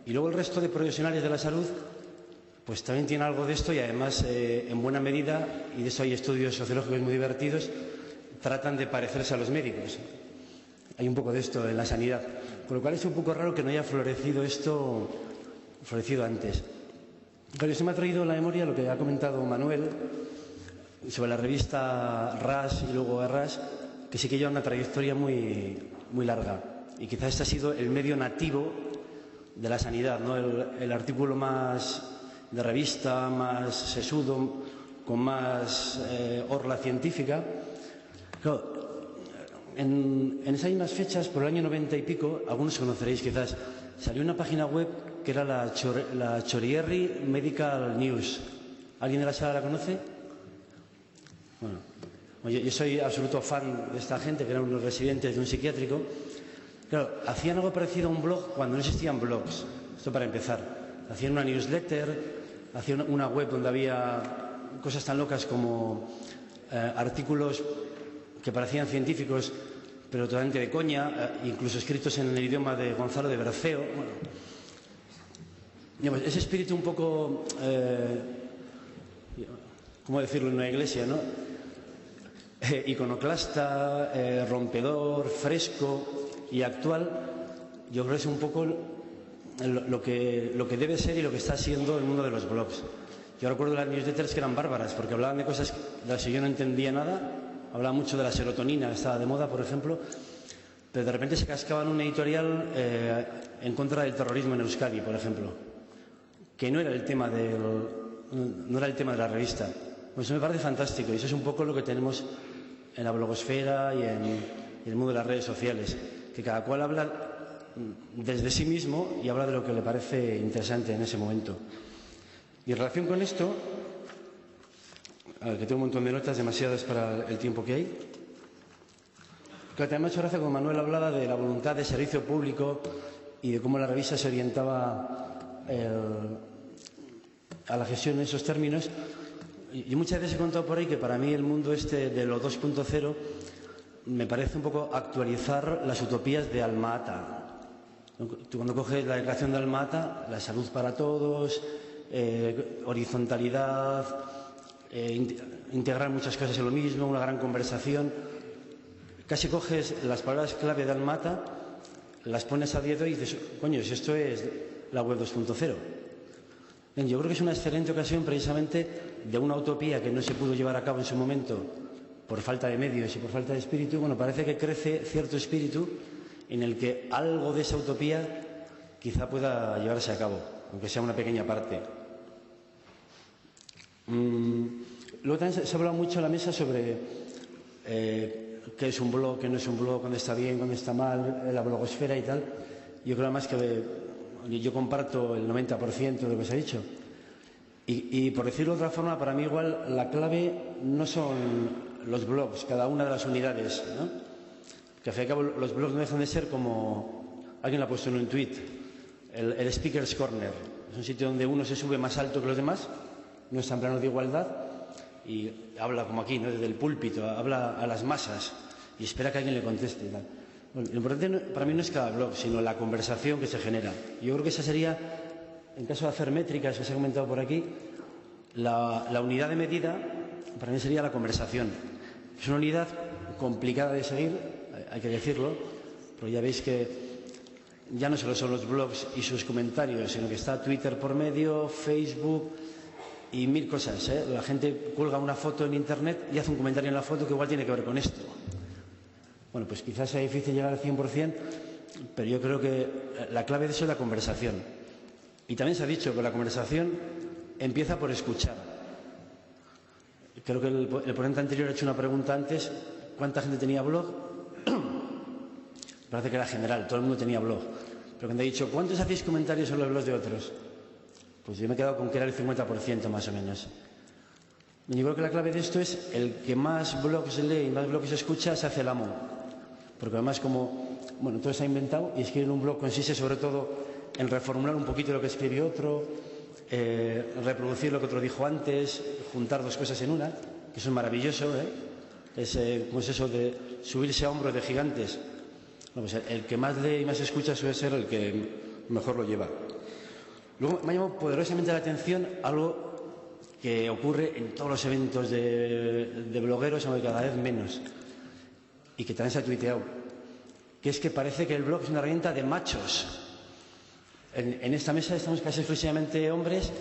Y luego el resto de profesionales de la salud pues también tiene algo de esto y además en buena medida, y de eso hay estudios sociológicos muy divertidos, tratan de parecerse a los médicos. Hay un poco de esto en la sanidad, con lo cual es un poco raro que no haya florecido antes. Pero se me ha traído a la memoria lo que ha comentado Manuel sobre la revista RAS y luego RAS, que sí que lleva una trayectoria muy, muy larga. Y quizás este ha sido el medio nativo de la sanidad, ¿no? El artículo más de revista, más sesudo, con más orla científica. Claro, en esas mismas fechas, por el año 90 y pico, algunos conoceréis quizás, salió una página web que era la Chorierri Medical News. ¿Alguien de la sala la conoce? Bueno, yo soy absoluto fan de esta gente, que eran unos residentes de un psiquiátrico. Claro, hacían algo parecido a un blog cuando no existían blogs. Esto para empezar. Hacían una newsletter, hacían una web donde había cosas tan locas como artículos que parecían científicos, pero totalmente de coña, incluso escritos en el idioma de Gonzalo de Berceo. Bueno, digamos, ese espíritu un poco, ¿cómo decirlo en una iglesia, no? Iconoclasta, rompedor, fresco y actual, yo creo que es un poco lo que debe ser y lo que está siendo el mundo de los blogs. Yo recuerdo las newsletters que eran bárbaras, porque hablaban de cosas de las que yo no entendía nada, hablaban mucho de la serotonina, que estaba de moda, por ejemplo, pero de repente se cascaban un editorial en contra del terrorismo en Euskadi, por ejemplo, que no era el tema de la revista. Pues eso me parece fantástico y eso es un poco lo que tenemos en la blogosfera y en el mundo de las redes sociales, que cada cual habla desde sí mismo y habla de lo que le parece interesante en ese momento. Y en relación con esto, a ver, que tengo un montón de notas, demasiadas para el tiempo que hay. Claro, también me ha hecho gracia cuando Manuel hablaba de la voluntad de servicio público y de cómo la revista se orientaba a la gestión en esos términos. Y muchas veces he contado por ahí que para mí el mundo este de lo 2.0 me parece un poco actualizar las utopías de Alma-Ata. Tú cuando coges la declaración de Alma-Ata, la salud para todos, horizontalidad, integrar muchas cosas en lo mismo, una gran conversación, casi coges las palabras clave de Alma-Ata, las pones a día de hoy y dices, coño, si esto es la web 2.0. Yo creo que es una excelente ocasión precisamente de una utopía que no se pudo llevar a cabo en su momento por falta de medios y por falta de espíritu. Bueno, parece que crece cierto espíritu en el que algo de esa utopía quizá pueda llevarse a cabo, aunque sea una pequeña parte. Luego también se ha hablado mucho en la mesa sobre qué es un blog, qué no es un blog, cuándo está bien, cuándo está mal, la blogosfera y tal. Yo creo además que yo comparto el 90% de lo que se ha dicho. Y por decirlo de otra forma, para mí igual la clave no son los blogs, cada una de las unidades, ¿no? Que al fin y al cabo los blogs no dejan de ser como, alguien lo ha puesto en un tweet, el Speaker's Corner. Es un sitio donde uno se sube más alto que los demás, no está en plano de igualdad, y habla como aquí, ¿no? Desde el púlpito, habla a las masas y espera que alguien le conteste y tal. Bueno, lo importante para mí no es cada blog, sino la conversación que se genera. Yo creo que esa sería, en caso de hacer métricas que se ha comentado por aquí, la unidad de medida para mí sería la conversación. Es una unidad complicada de seguir, hay que decirlo, pero ya veis que ya no solo son los blogs y sus comentarios, sino que está Twitter por medio, Facebook y mil cosas, ¿eh? La gente cuelga una foto en Internet y hace un comentario en la foto que igual tiene que ver con esto. Bueno, pues quizás sea difícil llegar al 100%, pero yo creo que la clave de eso es la conversación. Y también se ha dicho que la conversación empieza por escuchar. Creo que el ponente anterior ha hecho una pregunta antes, ¿cuánta gente tenía blog? Parece que era general, todo el mundo tenía blog. Pero cuando he dicho, ¿cuántos hacéis comentarios sobre los blogs de otros? Pues yo me he quedado con que era el 50% más o menos. Y yo creo que la clave de esto es el que más blogs lee y más blogs escucha se hace el amo. Porque además como, bueno, todo se ha inventado y escribir un blog consiste sobre todo en reformular un poquito lo que escribió otro, reproducir lo que otro dijo antes, juntar dos cosas en una, que eso es maravilloso, ¿eh? Pues eso de subirse a hombros de gigantes. No, pues el que más lee y más escucha suele ser el que mejor lo lleva. Luego me ha llamado poderosamente la atención algo que ocurre en todos los eventos de blogueros, aunque cada vez menos, y que también se ha tuiteado, que es que parece que el blog es una herramienta de machos. En esta mesa estamos casi exclusivamente hombres,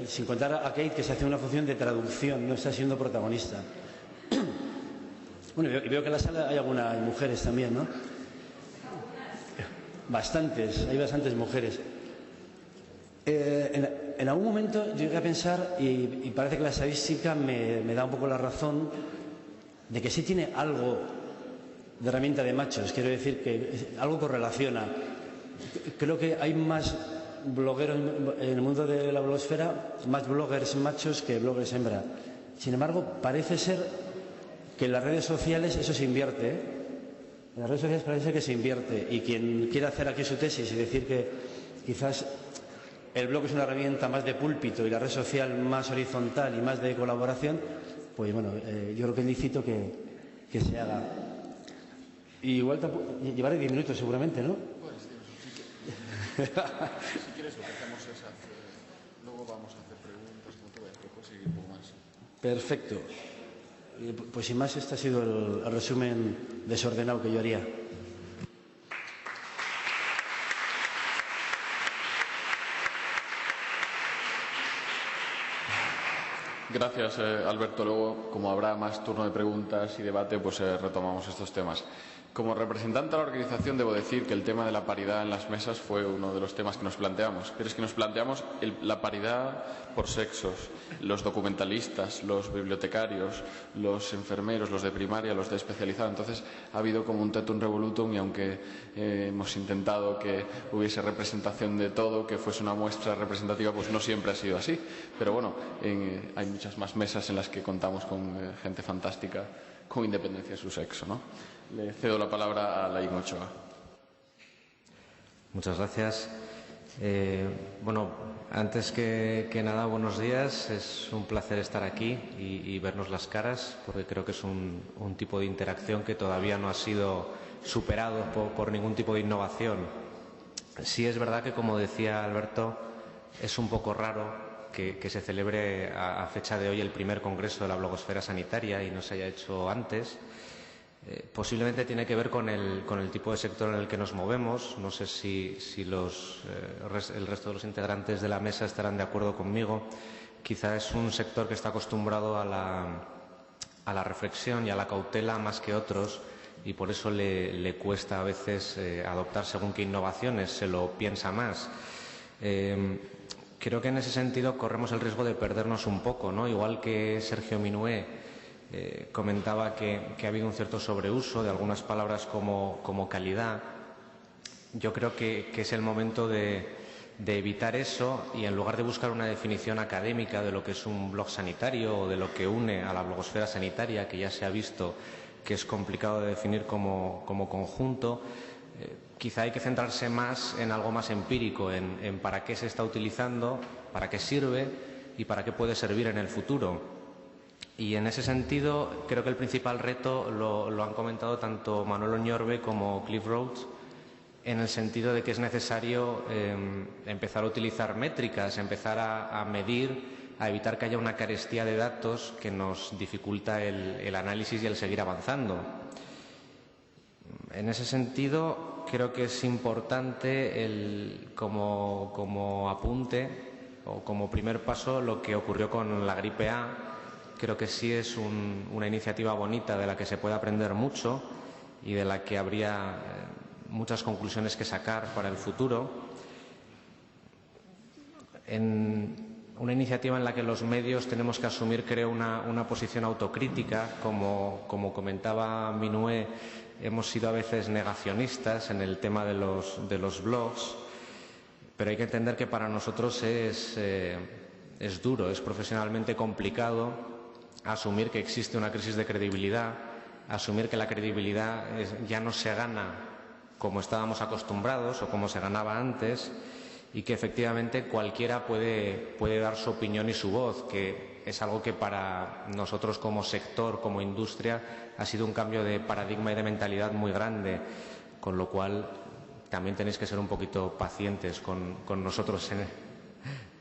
sin contar a Kate, que se hace una función de traducción, no está siendo protagonista. Bueno, y veo que en la sala hay algunas mujeres también, ¿no? Hay bastantes mujeres. En algún momento yo llegué a pensar, y parece que la estadística me da un poco la razón, de que sí tiene algo de herramienta de machos. Quiero decir que algo correlaciona. Creo que hay más blogueros en el mundo de la blogosfera, más bloggers machos que bloggers hembra. Sin embargo, parece ser que en las redes sociales eso se invierte, ¿eh? En las redes sociales parece que se invierte, y quien quiera hacer aquí su tesis y decir que quizás el blog es una herramienta más de púlpito y la red social más horizontal y más de colaboración, pues bueno, yo creo que es lícito que se haga. Y igual llevaré 10 minutos seguramente, ¿no? Si quieres lo que hacemos es luego vamos a hacer preguntas, como tú ves, que puedes seguir un poco más. Perfecto. Pues sin más, este ha sido el resumen desordenado que yo haría. Gracias, Alberto. Luego, como habrá más turno de preguntas y debate, pues retomamos estos temas. Como representante de la organización, debo decir que el tema de la paridad en las mesas fue uno de los temas que nos planteamos. Pero es que nos planteamos la paridad por sexos, los documentalistas, los bibliotecarios, los enfermeros, los de primaria, los de especializado. Entonces, ha habido como un totum revolutum, y aunque hemos intentado que hubiese representación de todo, que fuese una muestra representativa, pues no siempre ha sido así. Pero bueno, hay muchas más mesas en las que contamos con gente fantástica, con independencia de su sexo, ¿no? Le cedo la palabra a Laín Ochoa. Muchas gracias. Bueno, antes que nada, buenos días. Es un placer estar aquí y vernos las caras, porque creo que es un tipo de interacción que todavía no ha sido superado por ningún tipo de innovación. Sí es verdad que, como decía Alberto, es un poco raro que se celebre a fecha de hoy el primer congreso de la blogosfera sanitaria y no se haya hecho antes. Posiblemente tiene que ver con el tipo de sector en el que nos movemos. No sé si el resto de los integrantes de la mesa estarán de acuerdo conmigo. Quizá es un sector que está acostumbrado a la reflexión y a la cautela más que otros, y por eso le cuesta a veces adoptar según qué innovaciones, se lo piensa más. Creo que en ese sentido corremos el riesgo de perdernos un poco, ¿no? Igual que Sergio Minué comentaba que ha habido un cierto sobreuso de algunas palabras como calidad. Yo creo que es el momento de evitar eso, y en lugar de buscar una definición académica de lo que es un blog sanitario o de lo que une a la blogosfera sanitaria, que ya se ha visto que es complicado de definir como conjunto, quizá hay que centrarse más en algo más empírico, en para qué se está utilizando, para qué sirve y para qué puede servir en el futuro. Y en ese sentido, creo que el principal reto lo han comentado tanto Manuel Oñorbe como Cliff Rhodes, en el sentido de que es necesario empezar a utilizar métricas, empezar a medir, a evitar que haya una carestía de datos que nos dificulta el análisis y el seguir avanzando. En ese sentido, creo que es importante como apunte o como primer paso lo que ocurrió con la gripe A. Creo que sí es una iniciativa bonita de la que se puede aprender mucho y de la que habría muchas conclusiones que sacar para el futuro. Una iniciativa en la que los medios tenemos que asumir, creo, una posición autocrítica. Como comentaba Minué, hemos sido a veces negacionistas en el tema de los blogs, pero hay que entender que para nosotros es duro, es profesionalmente complicado asumir que existe una crisis de credibilidad, asumir que la credibilidad ya no se gana como estábamos acostumbrados o como se ganaba antes, y que efectivamente cualquiera puede dar su opinión y su voz, que es algo que para nosotros como sector, como industria, ha sido un cambio de paradigma y de mentalidad muy grande, con lo cual también tenéis que ser un poquito pacientes con nosotros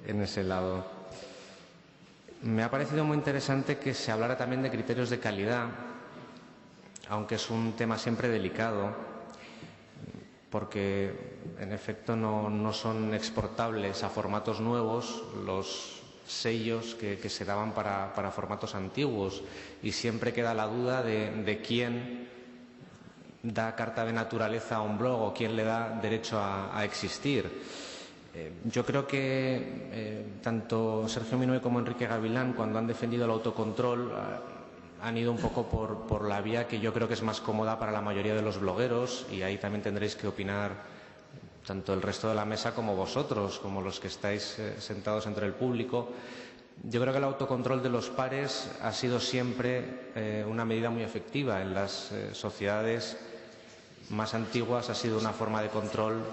en ese lado. Me ha parecido muy interesante que se hablara también de criterios de calidad, aunque es un tema siempre delicado, porque en efecto no son exportables a formatos nuevos los sellos que se daban para formatos antiguos, y siempre queda la duda de quién da carta de naturaleza a un blog o quién le da derecho a existir. Yo creo que tanto Sergio Minué como Enrique Gavilán, cuando han defendido el autocontrol, han ido un poco por la vía que yo creo que es más cómoda para la mayoría de los blogueros, y ahí también tendréis que opinar tanto el resto de la mesa como vosotros, como los que estáis sentados entre el público. Yo creo que el autocontrol de los pares ha sido siempre una medida muy efectiva. En las sociedades más antiguas ha sido una forma de control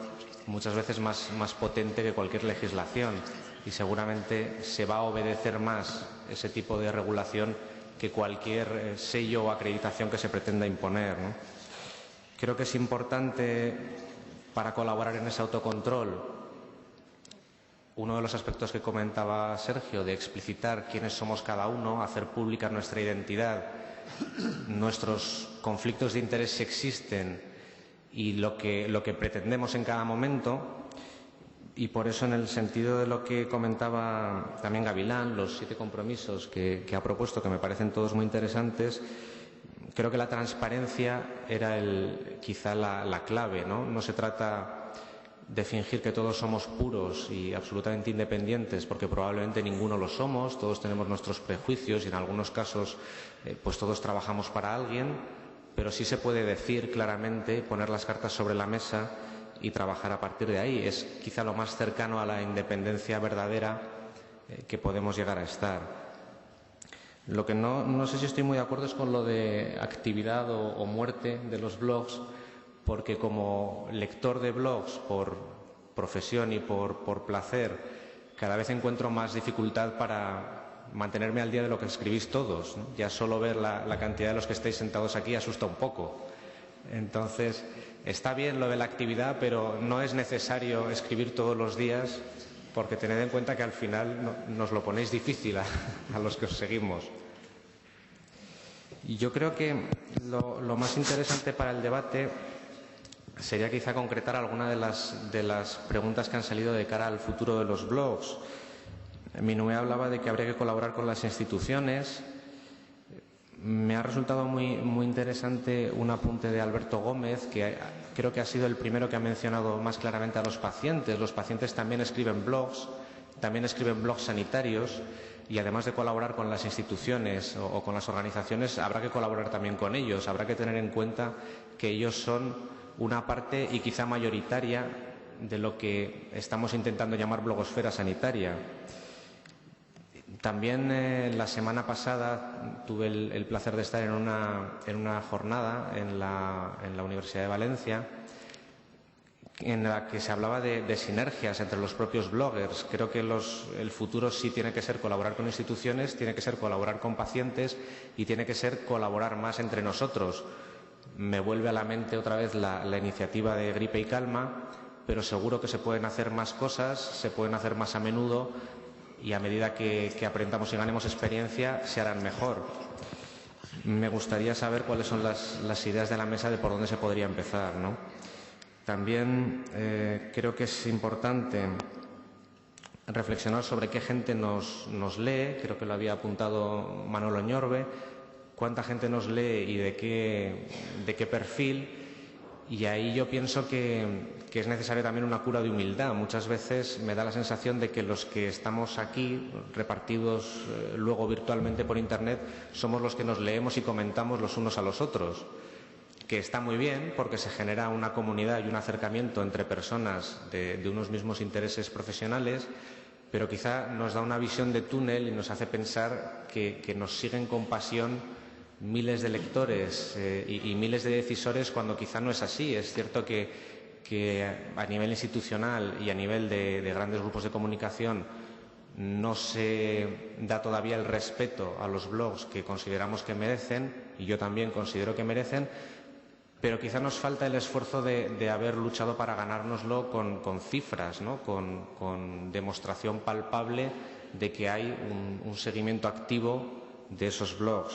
muchas veces más potente que cualquier legislación, y seguramente se va a obedecer más ese tipo de regulación que cualquier sello o acreditación que se pretenda imponer, ¿no? Creo que es importante, para colaborar en ese autocontrol, uno de los aspectos que comentaba Sergio, de explicitar quiénes somos cada uno, hacer pública nuestra identidad, nuestros conflictos de interés si existen, y lo que pretendemos en cada momento. Y por eso, en el sentido de lo que comentaba también Gavilán, los 7 compromisos que ha propuesto, que me parecen todos muy interesantes, creo que la transparencia era quizá la clave, ¿no? No se trata de fingir que todos somos puros y absolutamente independientes, porque probablemente ninguno lo somos, todos tenemos nuestros prejuicios y en algunos casos pues todos trabajamos para alguien, pero sí se puede decir claramente, poner las cartas sobre la mesa y trabajar a partir de ahí. Es quizá lo más cercano a la independencia verdadera que podemos llegar a estar. Lo que no sé si estoy muy de acuerdo es con lo de actividad o muerte de los blogs, porque como lector de blogs por profesión y por placer, cada vez encuentro más dificultad para mantenerme al día de lo que escribís todos, ¿no? Ya solo ver la cantidad de los que estáis sentados aquí asusta un poco. Entonces, está bien lo de la actividad, pero no es necesario escribir todos los días, porque tened en cuenta que al final nos lo ponéis difícil a los que os seguimos. Y yo creo que lo más interesante para el debate sería quizá concretar alguna de las preguntas que han salido de cara al futuro de los blogs. Minué hablaba de que habría que colaborar con las instituciones. Me ha resultado muy interesante un apunte de Alberto Gómez, que creo que ha sido el primero que ha mencionado más claramente a los pacientes. Los pacientes también escriben blogs sanitarios, y además de colaborar con las instituciones o con las organizaciones, habrá que colaborar también con ellos. Habrá que tener en cuenta que ellos son una parte, y quizá mayoritaria, de lo que estamos intentando llamar blogosfera sanitaria. También la semana pasada tuve el placer de estar en una jornada en la Universidad de Valencia, en la que se hablaba de sinergias entre los propios bloggers. Creo que el futuro sí tiene que ser colaborar con instituciones, tiene que ser colaborar con pacientes y tiene que ser colaborar más entre nosotros. Me vuelve a la mente otra vez la iniciativa de Gripe y Calma, pero seguro que se pueden hacer más cosas, se pueden hacer más a menudo y a medida que aprendamos y ganemos experiencia se harán mejor. Me gustaría saber cuáles son las ideas de la mesa de por dónde se podría empezar, ¿no? También creo que es importante reflexionar sobre qué gente nos lee. Creo que lo había apuntado Manolo Ñorbe. Cuánta gente nos lee y de qué perfil. Y ahí yo pienso que es necesaria también una cura de humildad. Muchas veces me da la sensación de que los que estamos aquí, repartidos luego virtualmente por Internet, somos los que nos leemos y comentamos los unos a los otros. Que está muy bien porque se genera una comunidad y un acercamiento entre personas de unos mismos intereses profesionales, pero quizá nos da una visión de túnel y nos hace pensar que nos siguen con pasión miles de lectores y miles de decisores cuando quizá no es así. Es cierto que a nivel institucional y a nivel de grandes grupos de comunicación no se da todavía el respeto a los blogs que consideramos que merecen, y yo también considero que merecen, pero quizá nos falta el esfuerzo de haber luchado para ganárnoslo con cifras, ¿no? Con demostración palpable de que hay un seguimiento activo de esos blogs.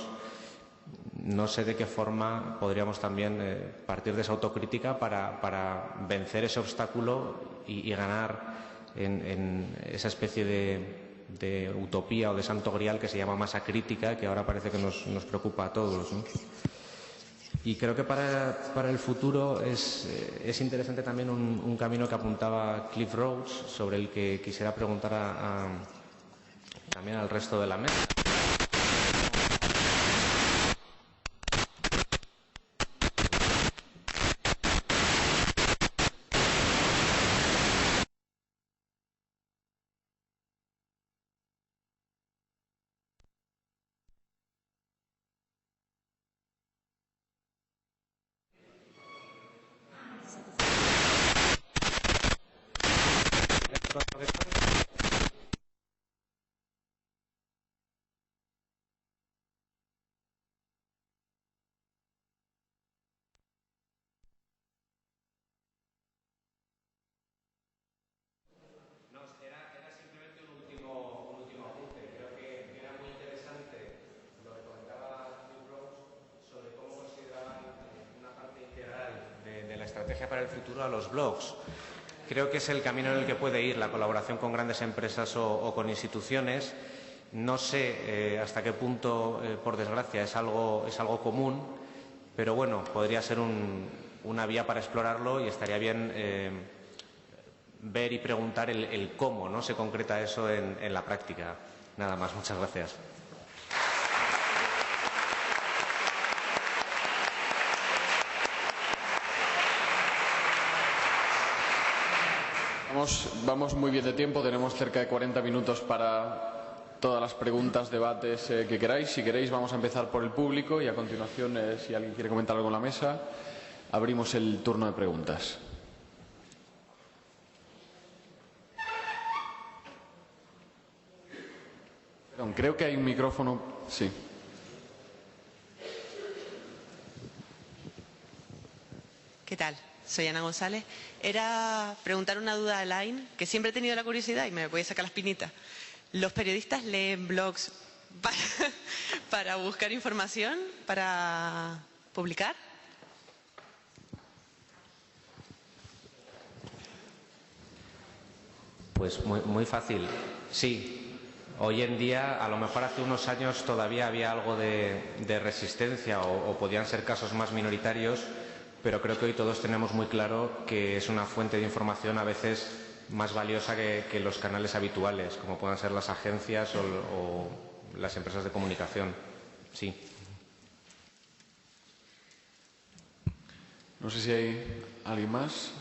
No sé de qué forma podríamos también partir de esa autocrítica para vencer ese obstáculo y ganar en esa especie de utopía o de santo grial que se llama masa crítica, que ahora parece que nos preocupa a todos, ¿no? Y creo que para el futuro es interesante también un camino que apuntaba Cliff Rhodes, sobre el que quisiera preguntar también al resto de la mesa. Para el futuro a los blogs. Creo que es el camino en el que puede ir la colaboración con grandes empresas o con instituciones. No sé hasta qué punto, por desgracia, es algo común, pero bueno, podría ser una vía para explorarlo y estaría bien ver y preguntar el cómo, ¿no?, se concreta eso en la práctica. Nada más, muchas gracias. Vamos muy bien de tiempo, tenemos cerca de 40 minutos para todas las preguntas, debates que queráis. Si queréis vamos a empezar por el público y a continuación, si alguien quiere comentar algo en la mesa, abrimos el turno de preguntas. Perdón, creo que hay un micrófono. Sí. ¿Qué tal? Soy Ana González. Era preguntar una duda a Alain, que siempre he tenido la curiosidad y me voy a sacar la espinita. ¿Los periodistas leen blogs para buscar información, para publicar? Pues muy fácil, sí. Hoy en día, a lo mejor hace unos años todavía había algo de resistencia o podían ser casos más minoritarios, pero creo que hoy todos tenemos muy claro que es una fuente de información a veces más valiosa que los canales habituales, como puedan ser las agencias o las empresas de comunicación. Sí. No sé si hay alguien más.